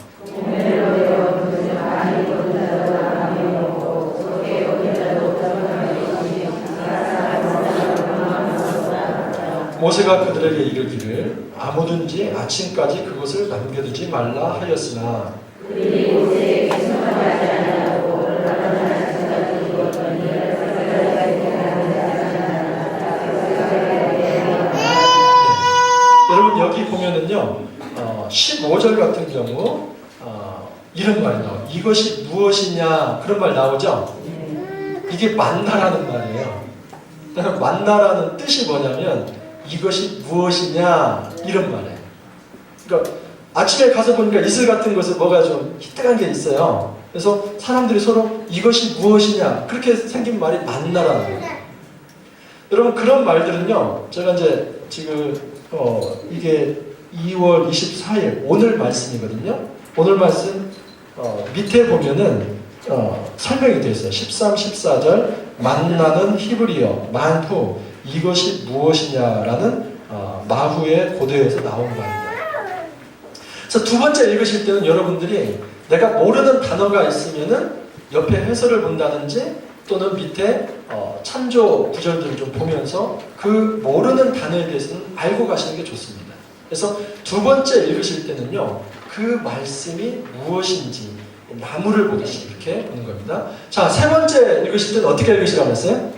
모세가 그들에게 이르기를 아무든지 아침까지 그것을 남겨두지 말라 하였으나 여러분 여기 보면은요 15절 같은 경우 이런 말이 나와요. 이것이 무엇이냐 그런 말 나오죠. 이게 만나라는 말이에요. 만나라는 뜻이 뭐냐면 이것이 무엇이냐 이런 말이에요. 그러니까 아침에 가서 보니까 이슬 같은 것에 뭐가 좀 희뜩한 게 있어요. 그래서 사람들이 서로 이것이 무엇이냐 그렇게 생긴 말이 만나라는 거예요. 여러분 그런 말들은요 제가 이제 지금 이게 2월 24일 오늘 말씀이거든요. 오늘 말씀 밑에 보면은 설명이 되어 있어요. 13, 14절 만나는 히브리어 만후 이것이 무엇이냐라는 마후의 고대에서 나온 말입니다. 그래서 두 번째 읽으실 때는 여러분들이 내가 모르는 단어가 있으면은 옆에 해설을 본다든지 또는 밑에 참조 구절들을 좀 보면서 그 모르는 단어에 대해서는 알고 가시는 게 좋습니다. 그래서 두 번째 읽으실 때는요 그 말씀이 무엇인지 나무를 보듯이 이렇게 보는 겁니다. 자, 세 번째 읽으실 때는 어떻게 읽으시라고 했어요?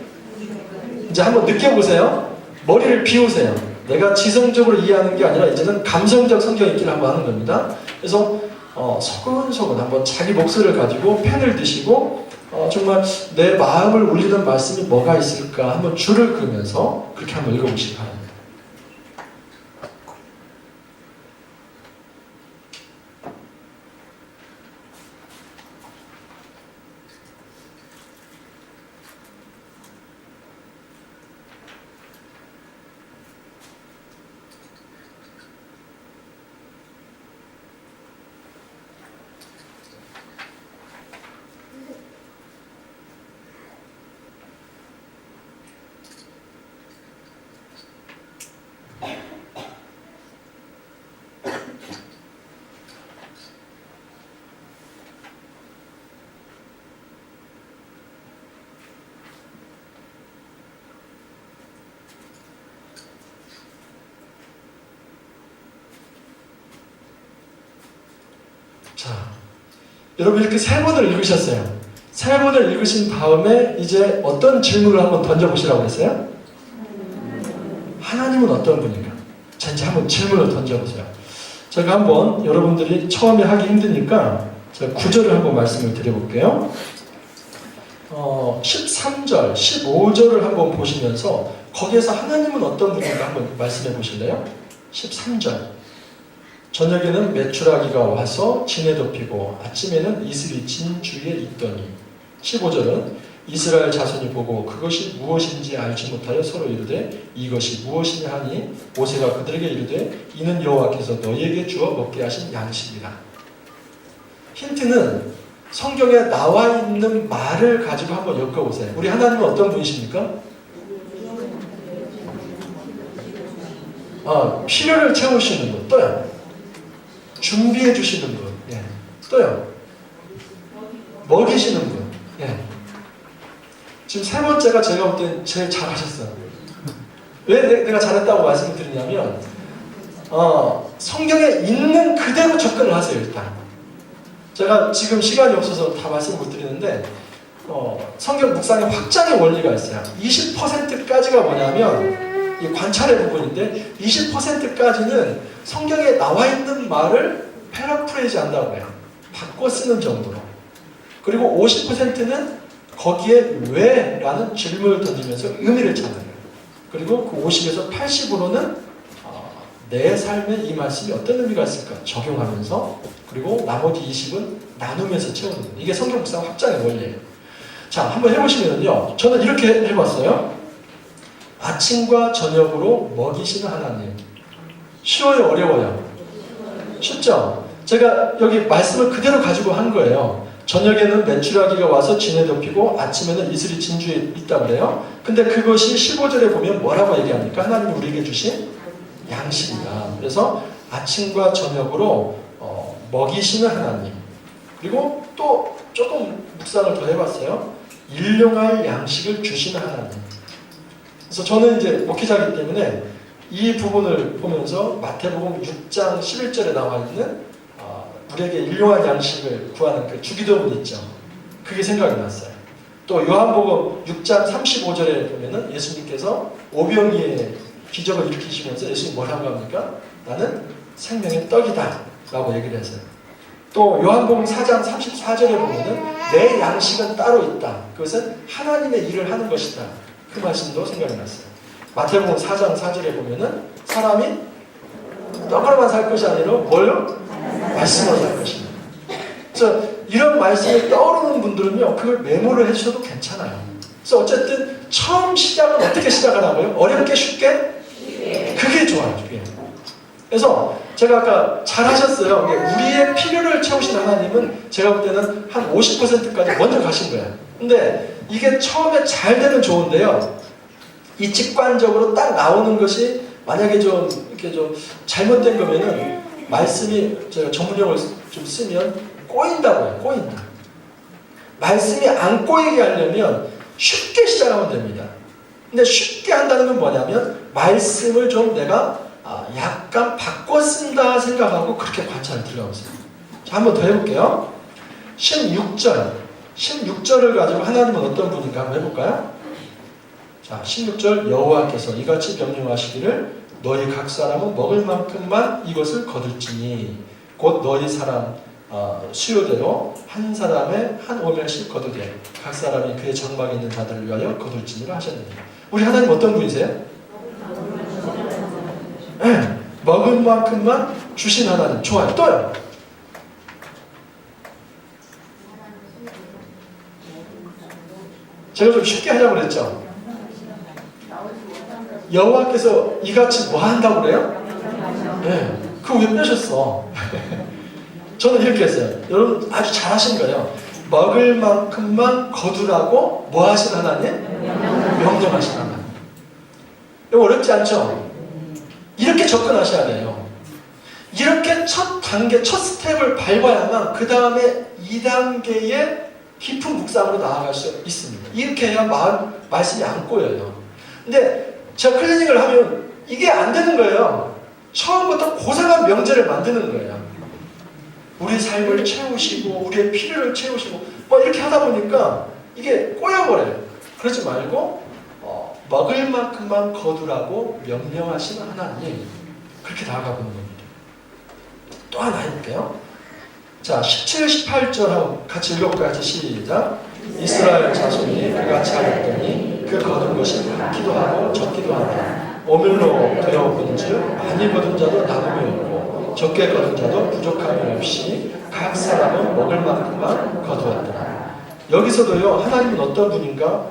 이제 한번 느껴보세요. 머리를 비우세요. 내가 지성적으로 이해하는 게 아니라 이제는 감성적 성경 읽기를 한번 하는 겁니다. 그래서 소근소근 한번 자기 목소리를 가지고 펜을 드시고 정말 내 마음을 울리는 말씀이 뭐가 있을까 한번 줄을 그으면서 그렇게 한번 읽어보시기 바랍니다. 자, 여러분 이렇게 세 번을 읽으셨어요. 세 번을 읽으신 다음에 이제 어떤 질문을 한번 던져보시라고 했어요? 하나님은 어떤 분인가? 자, 이제 한번 질문을 던져보세요. 제가 한번 여러분들이 처음에 하기 힘드니까 제가 구절을 한번 말씀을 드려볼게요. 13절, 15절을 한번 보시면서 거기에서 하나님은 어떤 분인가 한번 말씀해 보실래요? 13절. 저녁에는 메추라기가 와서 진에 덮이고 아침에는 이슬이 진 주위에 있더니 15절은 이스라엘 자손이 보고 그것이 무엇인지 알지 못하여 서로 이르되 이것이 무엇이냐 하니 모세가 그들에게 이르되 이는 여호와께서 너희에게 주어 먹게 하신 양식이라. 힌트는 성경에 나와 있는 말을 가지고 한번 엮어보세요. 우리 하나님은 어떤 분이십니까? 필요를 채우시는 분. 또요. 준비해 주시는 분. 예. 또요. 먹이시는 분. 예. 지금 세 번째가 제가 볼 땐 제일 잘하셨어요. 왜 내가 잘했다고 말씀을 드리냐면 성경에 있는 그대로 접근을 하세요. 일단 제가 지금 시간이 없어서 다 말씀 못 드리는데 성경 묵상의 확장의 원리가 있어요. 20%까지가 뭐냐면 이 관찰의 부분인데 20%까지는 성경에 나와 있는 말을 패러프레이즈 한다고 해요. 바꿔 쓰는 정도로. 그리고 50%는 거기에 왜? 라는 질문을 던지면서 의미를 찾아요. 그리고 그 50에서 80으로는 내 삶에 이 말씀이 어떤 의미가 있을까 적용하면서 그리고 나머지 20은 나누면서 채우는 거예요. 이게 성경 묵상 확장의 원리예요. 자, 한번 해보시면요. 저는 이렇게 해봤어요. 아침과 저녁으로 먹이시는 하나님. 쉬워요? 어려워요? 쉽죠? 제가 여기 말씀을 그대로 가지고 한 거예요. 저녁에는 메추라기가 와서 진에 덮이고 아침에는 이슬이 진주에 있다 그래요. 근데 그것이 15절에 보면 뭐라고 얘기합니까? 하나님이 우리에게 주신 양식이다. 그래서 아침과 저녁으로 먹이시는 하나님. 그리고 또 조금 묵상을 더 해봤어요. 일용할 양식을 주시는 하나님. 그래서 저는 이제 목회자이기 때문에 이 부분을 보면서 마태복음 6장 11절에 나와 있는 우리에게 일용할 양식을 구하는 그 주기도문 있죠. 그게 생각이 났어요. 또 요한복음 6장 35절에 보면은 예수님께서 오병이의 기적을 일으키시면서 예수님 뭐라고 합니까? 나는 생명의 떡이다 라고 얘기를 했어요. 또 요한복음 4장 34절에 보면은 내 양식은 따로 있다. 그것은 하나님의 일을 하는 것이다. 그 말씀도 생각이 났어요. 마태복음 4장 4절에 보면은 사람이 떡으로만 살 것이 아니라 뭘요? 말씀으로 살 것입니다. 그래서 이런 말씀이 떠오르는 분들은요, 그걸 메모를 해주셔도 괜찮아요. 그래서 어쨌든 처음 시작은 어떻게 시작하라고요? 어렵게 쉽게? 그게 좋아요. 그게. 그래서 제가 아까 잘하셨어요. 우리의 필요를 채우신 하나님은 제가 볼 때는 한 50%까지 먼저 가신 거예요. 근데 이게 처음에 잘 되면 좋은데요. 이 직관적으로 딱 나오는 것이 만약에 좀 이렇게 좀 잘못된 거면은 말씀이 제가 전문용어를 좀 쓰면 꼬인다고 해요. 꼬인다. 말씀이 안 꼬이게 하려면 쉽게 시작하면 됩니다. 근데 쉽게 한다는 건 뭐냐면 말씀을 좀 내가 약간 바꿔 쓴다 생각하고 그렇게 관찰을 들어가보세요. 자, 한번 더 해볼게요. 16절을 가지고 하나님은 어떤 분인가 한번 해볼까요? 자, 16절 여호와께서 이같이 명령하시기를 너희 각 사람은 먹을 만큼만 이것을 거둘지니 곧 너희 사람 수요대로 한 사람의 한 오멜씩 거두되 각 사람이 그의 장막에 있는 자들을 위하여 거둘지니라 하셨느니라. 우리 하나님 어떤 분이세요? 네, 먹을 만큼만 주신 하나님. 좋아요. 또요. 제가 좀 쉽게 하자고 그랬죠. 여호와께서 이같이 뭐 한다고 그래요? 네, 그거 왜 빼셨어? 저는 이렇게 했어요. 여러분 아주 잘하신 거예요. 먹을 만큼만 거두라고 뭐 하신 하나님? 명령하신 하나님. 이거 어렵지 않죠? 이렇게 접근하셔야 돼요. 이렇게 첫 단계, 첫 스텝을 밟아야만 그 다음에 2단계의 깊은 묵상으로 나아갈 수 있습니다. 이렇게 해야 말씀이 안 꼬여요. 근데 제가 클리닝을 하면 이게 안 되는 거예요. 처음부터 고상한 명제를 만드는 거예요. 우리 삶을 채우시고 우리의 필요를 채우시고 뭐 이렇게 하다 보니까 이게 꼬여버려요. 그러지 말고 먹을 만큼만 거두라고 명령하시는 하나님, 그렇게 나아가보는 겁니다. 또 하나 해볼게요. 자, 17, 18절 같이 읽어볼까요? 시작. 이스라엘 자손이 그같이 하였더니 그 거둔 것이 많기도 하고 적기도 하다. 오밀로 되어 본즉 많이 거둔 자도 나눔이 없고 적게 거둔 자도 부족함이 없이 각 사람은 먹을 만큼만 거두었더라. 여기서도요, 하나님은 어떤 분인가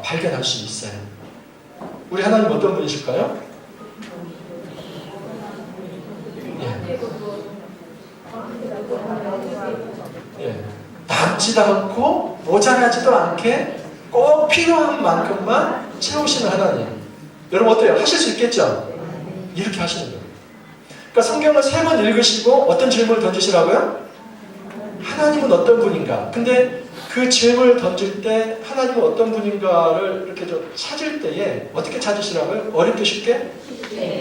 발견할 수 있어요. 우리 하나님 어떤 분이실까요? 예. 남지도 않고 모자라지도 않게 꼭 필요한 만큼만 채우시는 하나님. 여러분 어때요? 하실 수 있겠죠? 이렇게 하시는 거예요. 그러니까 성경을 3번 읽으시고 어떤 질문을 던지시라고요? 하나님은 어떤 분인가? 근데 그 질문을 던질 때 하나님은 어떤 분인가를 이렇게 좀 찾을 때에 어떻게 찾으시라고요? 어렵게 쉽게?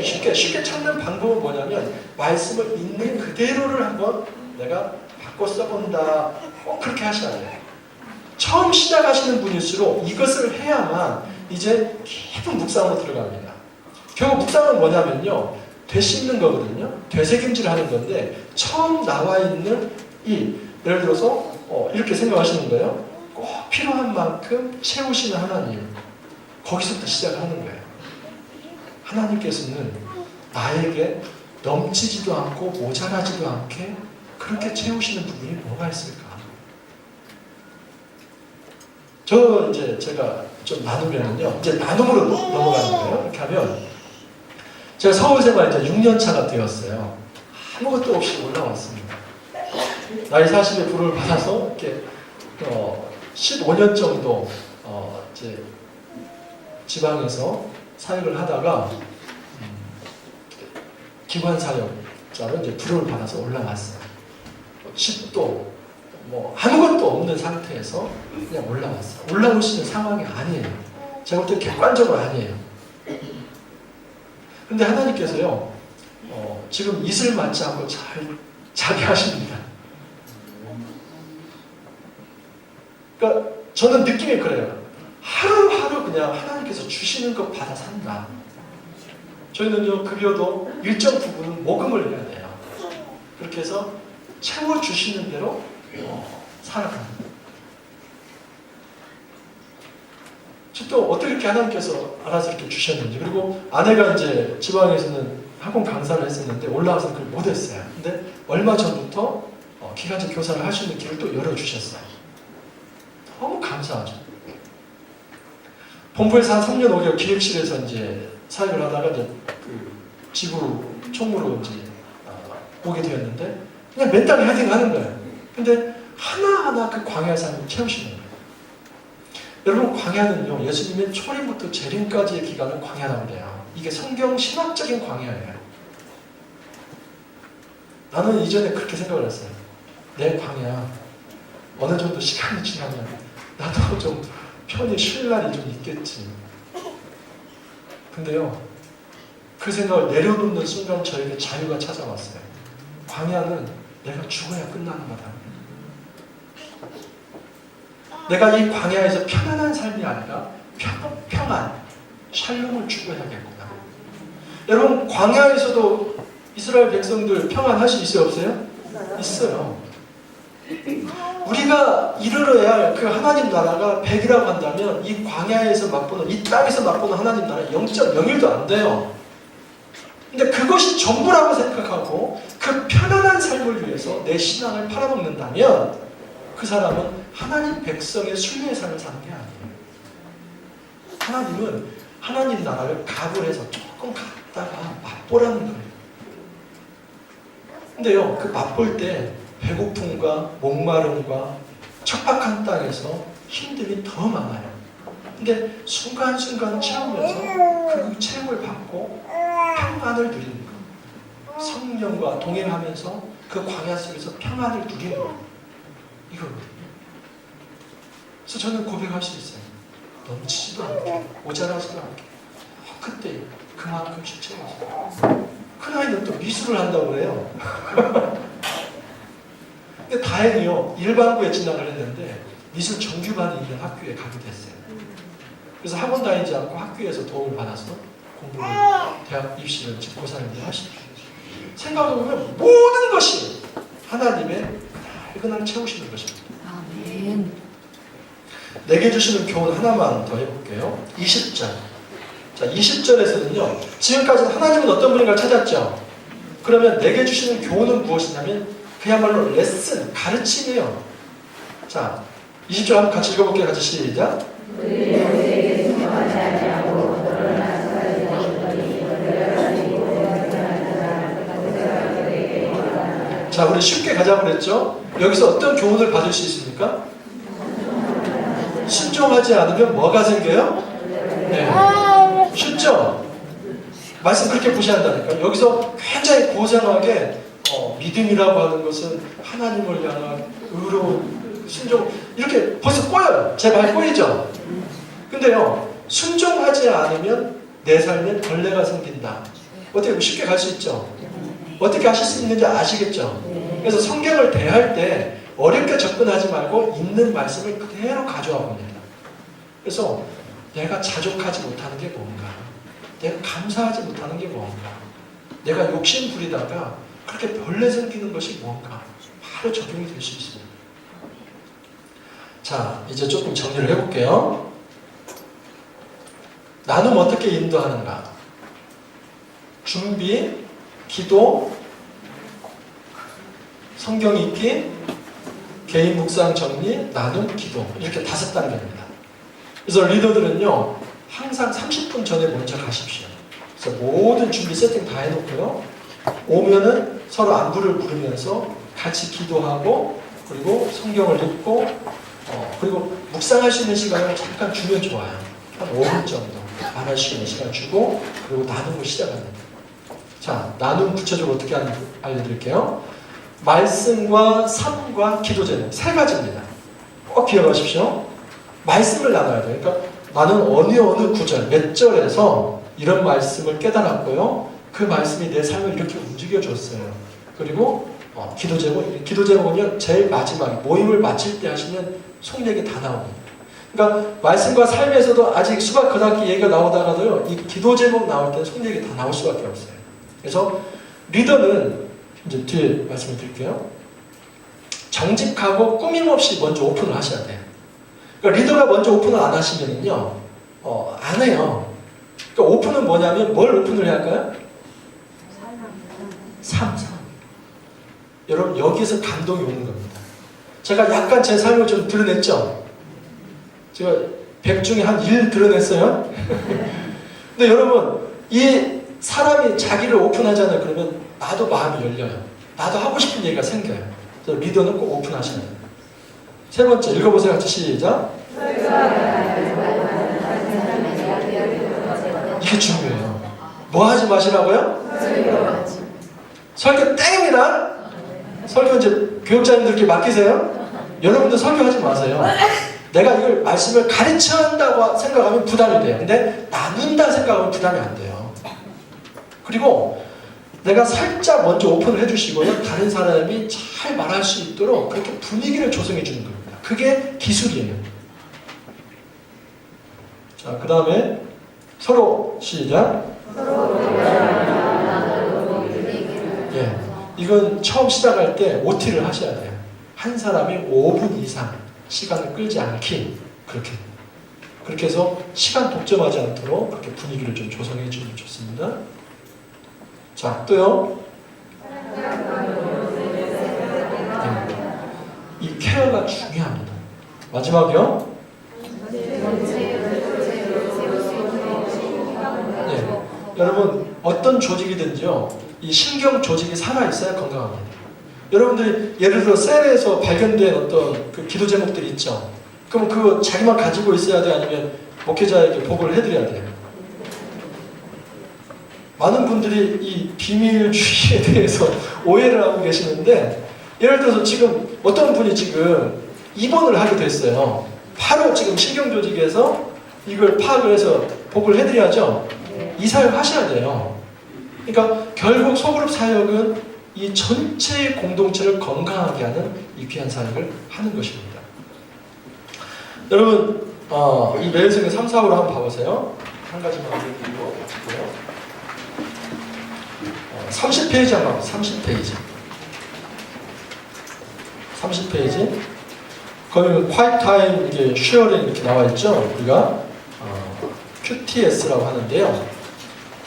쉽게 찾는 방법은 뭐냐면 말씀을 있는 그대로를 한번 내가 바꿔 써본다. 꼭 그렇게 하셔야 돼요. 처음 시작하시는 분일수록 이것을 해야만 이제 깊은 묵상으로 들어갑니다. 결국 묵상은 뭐냐면요, 되씹는 거거든요. 되새김질 하는 건데 처음 나와 있는 예를 들어서 이렇게 생각하시는 거예요. 꼭 필요한 만큼 채우시는 하나님. 거기서부터 시작하는 거예요. 하나님께서는 나에게 넘치지도 않고 모자라지도 않게 그렇게 채우시는 부분이 뭐가 있을까? 제가 좀 나누면요, 이제 나눔으로 넘어가는 거예요. 이렇게 하면 제가 서울 생활 이제 6년 차가 되었어요. 아무것도 없이 올라왔습니다. 나이 40에 부름을 받아서 이렇게 15년 정도 이제 지방에서 사역을 하다가 기관 사역자로 이제 부름을 받아서 올라왔어요. 집도 뭐 아무것도 없는 상태에서 그냥 올라왔어요. 올라올 수 있는 상황이 아니에요. 제가 볼 때 객관적으로 아니에요. 근데 하나님께서요, 지금 이슬 맞지 않고 자기 하십니다. 그러니까 저는 느낌이 그래요. 하루하루 그냥 하나님께서 주시는 것 받아 산다. 저희는요, 급여도 일정 부분은 모금을 해야 돼요. 그렇게 해서 채워주시는 대로 살아갑니다. 또 어떻게 이렇게 하나님께서 알아서 이렇게 주셨는지. 그리고 아내가 이제 지방에서는 학원 강사를 했었는데 올라와서 그걸 못했어요. 근데 얼마 전부터 기간제 교사를 할 수 있는 길을 또 열어주셨어요. 너무 감사하죠. 본부에서 한 3년 5개월 기획실에서 이제 사역을 하다가 이제 그 지부 총무로 이제 오게 되었는데 그냥 맨땅에 헤딩하는 거예요. 근데 하나하나 그 광야 삶을 채우시는 거예요. 여러분, 광야는요, 예수님의 초림부터 재림까지의 기간을 광야라고 그래요. 이게 성경 신학적인 광야예요. 나는 이전에 그렇게 생각을 했어요. 내 광야, 어느 정도 시간이 지나면 나도 좀 편히 쉴 날이 좀 있겠지. 근데요, 그 생각을 내려놓는 순간 저에게 자유가 찾아왔어요. 광야는 내가 죽어야 끝나는 거다. 내가 이 광야에서 편안한 삶이 아니라 평안, 샬롬을 추구해야겠구나. 여러분, 광야에서도 이스라엘 백성들 평안할 수 있어요, 없어요? 있어요. 우리가 이르러야 할 그 하나님 나라가 100이라고 한다면 이 광야에서 맛보는, 이 땅에서 맛보는 하나님 나라 0.01도 안 돼요. 근데 그것이 전부라고 생각하고 그 편안한 삶을 위해서 내 신앙을 팔아먹는다면 그 사람은 하나님 백성의 순례의 삶을 사는 게 아니에요. 하나님은 하나님 나라를 각오해서 조금 갔다가 맛보라는 거예요. 근데요, 그 맛볼 때 배고픔과 목마름과 척박한 땅에서 힘듦이 더 많아요. 근데 순간순간 채우면서 그 체험을 받고 평안을 누리는 거예요. 성령과 동행하면서 그 광야 속에서 평안을 누리는 거예요. 이거거든요. 그래서 저는 고백할 수 있어요. 넘치지도 않게, 모자라지도 않게. 그때 그만큼씩 채워져요. 큰아이는 또 미술을 한다고 그래요. 근데 다행히요, 일반부에 진학을 했는데 미술 정규반이 있는 학교에 가게 됐어요. 그래서 학원 다니지 않고 학교에서 도움을 받아서 공부를, 대학 입시를 고3을 하십시오. 생각해보면 모든 것이 하나님의 그날 채우시는 것입니다. 아멘. 내게 주시는 교훈 하나만 더 해볼게요. 20절. 자, 20절에서는요, 지금까지는 하나님은 어떤 분인가 찾았죠. 그러면 내게 주시는 교훈은 무엇이냐면 그야말로 레슨, 가르침이에요. 자, 20절 한번 같이 읽어볼게요. 같이 시작. 자, 우리 쉽게 가자고 그랬죠? 여기서 어떤 교훈을 받을 수 있습니까? 순종하지 않으면 뭐가 생겨요? 네. 쉽죠? 말씀 그렇게 무시한다니까. 여기서 굉장히 고상하게 믿음이라고 하는 것은 하나님을 향한 의로운 순종, 이렇게 벌써 꼬여요. 제 말 꼬이죠? 근데요, 순종하지 않으면 내 삶에 벌레가 생긴다. 어떻게 쉽게 갈 수 있죠? 어떻게 하실 수 있는지 아시겠죠? 그래서 성경을 대할 때 어렵게 접근하지 말고 있는 말씀을 그대로 가져와 봅니다. 그래서 내가 자족하지 못하는 게 뭔가, 내가 감사하지 못하는 게 뭔가, 내가 욕심 부리다가 그렇게 벌레 생기는 것이 뭔가 바로 적용이 될 수 있습니다. 자, 이제 조금 정리를 해볼게요. 나눔 어떻게 인도하는가? 준비, 기도, 성경 읽기, 개인 묵상 정리, 나눔, 기도, 이렇게 5단계입니다. 그래서 리더들은요, 항상 30분 전에 먼저 가십시오. 그래서 모든 준비 세팅 다 해놓고요, 오면은 서로 안부를 물으면서 같이 기도하고, 그리고 성경을 읽고, 그리고 묵상할 수 있는 시간을 잠깐 주면 좋아요. 한 5분 정도 말할 수 있는 시간 주고 그리고 나눔을 시작합니다. 자, 나눔 구체적으로 어떻게 하는지 알려드릴게요. 말씀과 삶과 기도 제목 세 가지입니다. 꼭 기억하십시오. 말씀을 나눠야 돼요. 그러니까 나는 어느 구절, 몇 절에서 이런 말씀을 깨달았고요. 그 말씀이 내 삶을 이렇게 움직여줬어요. 그리고 기도 제목은요, 제일 마지막에 모임을 마칠 때 하시면 속 얘기 다 나옵니다. 그러니까 말씀과 삶에서도 아직 수박 그닥기 얘기가 나오다가도요, 이 기도 제목 나올 때는 속 얘기 다 나올 수밖에 없어요. 그래서 리더는 이제 뒤에 말씀을 드릴게요. 정직하고 꾸밈없이 먼저 오픈을 하셔야 돼요. 그러니까 리더가 먼저 오픈을 안 하시면은요, 안 해요. 그러니까 오픈은 뭐냐면 뭘 오픈을 해야 할까요? 삶. 여러분 여기서 감동이 오는 겁니다. 제가 약간 제 삶을 좀 드러냈죠? 제가 100 중에 한 1 드러냈어요? 근데 여러분 이 사람이 자기를 오픈하잖아요. 그러면 나도 마음이 열려요. 나도 하고 싶은 얘기가 생겨요. 그래서 리더는 꼭 오픈하셔야 돼요. 세 번째 읽어보세요. 같이 시작. 이게 중요해요. 뭐 하지 마시라고요? 설교 땡입니다. 설교 이제 교육자님들께 맡기세요. 여러분도 설교하지 마세요. 내가 이걸 말씀을 가르쳐 한다고 생각하면 부담이 돼요. 근데 나눈다 생각하면 부담이 안 돼요. 그리고 내가 살짝 먼저 오픈을 해주시고요. 다른 사람이 잘 말할 수 있도록 그렇게 분위기를 조성해 주는 겁니다. 그게 기술이에요. 자, 그 다음에 서로 시작. 예, 이건 처음 시작할 때 OT를 하셔야 돼요. 한 사람이 5분 이상 시간을 끌지 않기. 그렇게 해서 시간 독점하지 않도록 그렇게 분위기를 좀 조성해 주면 좋습니다. 자, 또요. 이 케어가 중요합니다. 마지막이요. 네. 여러분 어떤 조직이든지요, 이 신경 조직이 살아있어야 건강합니다. 여러분들이 예를 들어 셀에서 발견된 어떤 그 기도 제목들이 있죠. 그럼 그거 자기만 가지고 있어야 돼? 아니면 목회자에게 보고를 해드려야 돼요? 많은 분들이 이 비밀주의에 대해서 오해를 하고 계시는데, 예를 들어서 지금 어떤 분이 지금 입원을 하게 됐어요. 바로 지금 신경조직에서 이걸 파악을 해서 보고를 해드려야죠. 이 사역 하셔야 돼요. 그러니까 결국 소그룹 사역은 이 전체의 공동체를 건강하게 하는 이 귀한 사역을 하는 것입니다. 여러분 이 매일성경 3, 4호로 한번 봐보세요. 한 가지만 드리고 30페이지 한번 30페이지 거기 quiet time 이게 sharing 이렇게 나와 있죠. 우리가 QTS라고 하는데요.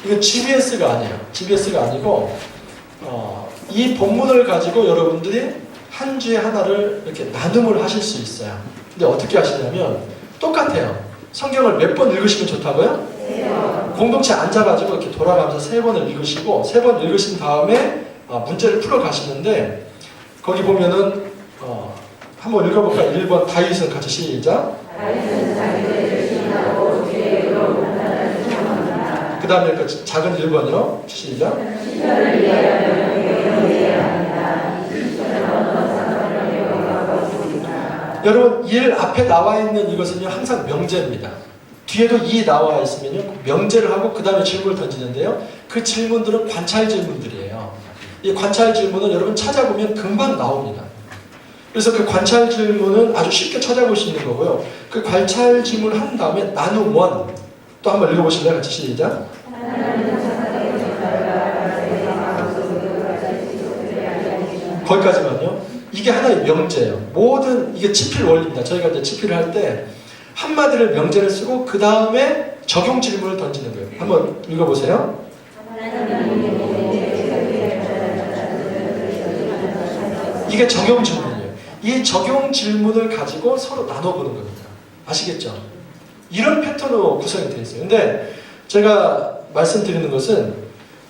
이건 GBS가 아니에요. GBS가 아니고 이 본문을 가지고 여러분들이 한 주에 하나를 이렇게 나눔을 하실 수 있어요. 근데 어떻게 하시냐면 똑같아요. 성경을 몇 번 읽으시면 좋다고요? 네. 공동체 앉아가지고 이렇게 돌아가면서 3번을 읽으시고 3번 읽으신 다음에 문제를 풀어 가시는데, 거기 보면은 한번 읽어볼까요? 1번 다윗은 같이 시작. 그 다음에 그 작은 1번이요. 시작. 여러분 일 앞에 나와 있는 이것은요 항상 명제입니다. 뒤에도 이 나와 있으면요 명제를 하고 그 다음에 질문을 던지는데요, 그 질문들은 관찰 질문들이에요. 이 관찰 질문은 여러분 찾아보면 금방 나옵니다. 그래서 그 관찰 질문은 아주 쉽게 찾아볼 수 있는 거고요. 그 관찰 질문을 한 다음에 나눔 1 또 한번 읽어보실래요? 같이 시작. 거기까지만요. 이게 하나의 명제예요. 모든 이게 치필 원리입니다. 저희가 이제 치필을 할 때 한마디를 명제를 쓰고 그 다음에 적용 질문을 던지는 거예요. 한번 읽어보세요. 이게 적용 질문이에요. 이 적용 질문을 가지고 서로 나눠보는 겁니다. 아시겠죠? 이런 패턴으로 구성이 되어 있어요. 근데 제가 말씀드리는 것은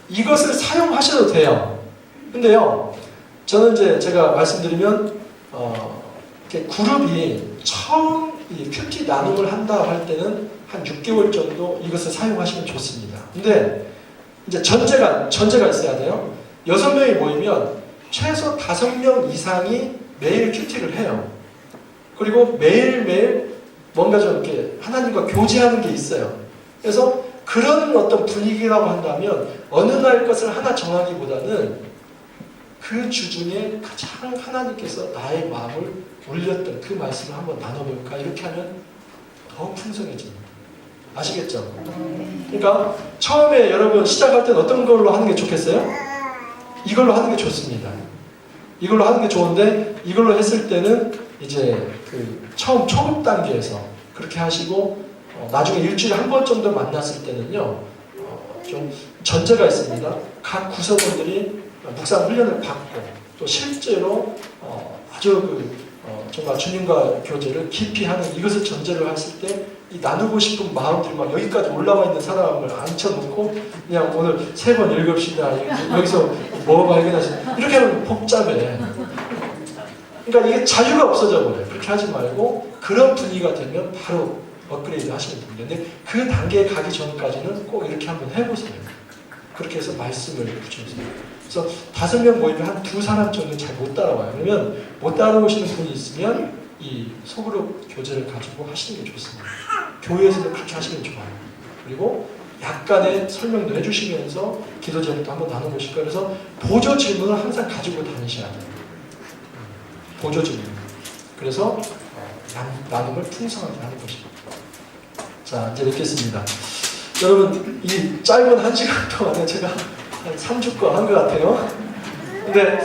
이것을 사용하셔도 돼요. 근데요, 저는 이제 제가 말씀드리면 이렇게 그룹이 처음 이 큐티 나눔을 한다 할 때는 한 6개월 정도 이것을 사용하시면 좋습니다. 근데 이제 전제가 있어야 돼요. 6명이 모이면 최소 5명 이상이 매일 큐티를 해요. 그리고 매일매일 뭔가 좀 이렇게 하나님과 교제하는 게 있어요. 그래서 그런 어떤 분위기라고 한다면 어느 날 것을 하나 정하기보다는 그 주 중에 가장 하나님께서 나의 마음을 울렸던 그 말씀을 한번 나눠볼까? 이렇게 하면 더 풍성해집니다. 아시겠죠? 그러니까 처음에 여러분 시작할 때는 어떤 걸로 하는 게 좋겠어요? 이걸로 하는 게 좋습니다. 이걸로 하는 게 좋은데 이걸로 했을 때는 이제 그 처음 초급 단계에서 그렇게 하시고 나중에 일주일에 한 번 정도 만났을 때는요 좀 전제가 있습니다. 각 구성원들이 묵상 훈련을 받고 또 실제로 아주 정말 주님과 교제를 깊이 하는 이것을 전제로 했을 때 이 나누고 싶은 마음들이 막 여기까지 올라와 있는 사람을 앉혀놓고 그냥 오늘 3번 읽읍시다. 여기서 뭐 발견하시다. 이렇게 하면 복잡해. 그러니까 이게 자유가 없어져 버려요. 그렇게 하지 말고 그런 분위기가 되면 바로 업그레이드 하시면 됩니다. 근데 그 단계에 가기 전까지는 꼭 이렇게 한번 해보세요. 그렇게 해서 말씀을 붙여주세요. 그래서 5명 모이면 한 2사람 정도는 잘 못 따라와요. 그러면 못 따라오시는 분이 있으면 이 소그룹 교제를 가지고 하시는 게 좋습니다. 교회에서도 그렇게 하시면 좋아요. 그리고 약간의 설명도 해주시면서 기도 제목도 한번 나눠보실 거예요. 그래서 보조 질문을 항상 가지고 다니셔야 돼요. 보조 질문. 그래서 나눔을 풍성하게 하는 것입니다. 자, 이제 뵙겠습니다. 여러분, 이 짧은 1시간 동안에 제가 한 3주권 한 것 같아요. 근데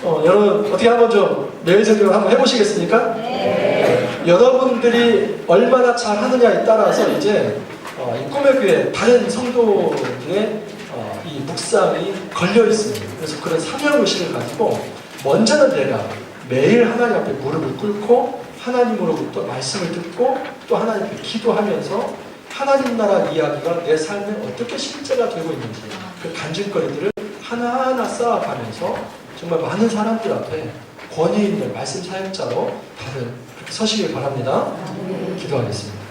여러분 어떻게 한번 좀 매일생활 한번 해보시겠습니까? 네. 여러분들이 얼마나 잘 하느냐에 따라서 이제 이 꿈의 교회 다른 성도들의 이 묵상이 걸려 있습니다. 그래서 그런 사명의식을 가지고 먼저는 내가 매일 하나님 앞에 무릎을 꿇고 하나님으로부터 말씀을 듣고 또 하나님 앞에 기도하면서 하나님 나라 이야기가 내 삶에 어떻게 실제가 되고 있는지 그 간증거리들을 하나하나 쌓아가면서 정말 많은 사람들 앞에 권위 있는 말씀 사역자로 다들 그렇게 서시길 바랍니다. 기도하겠습니다.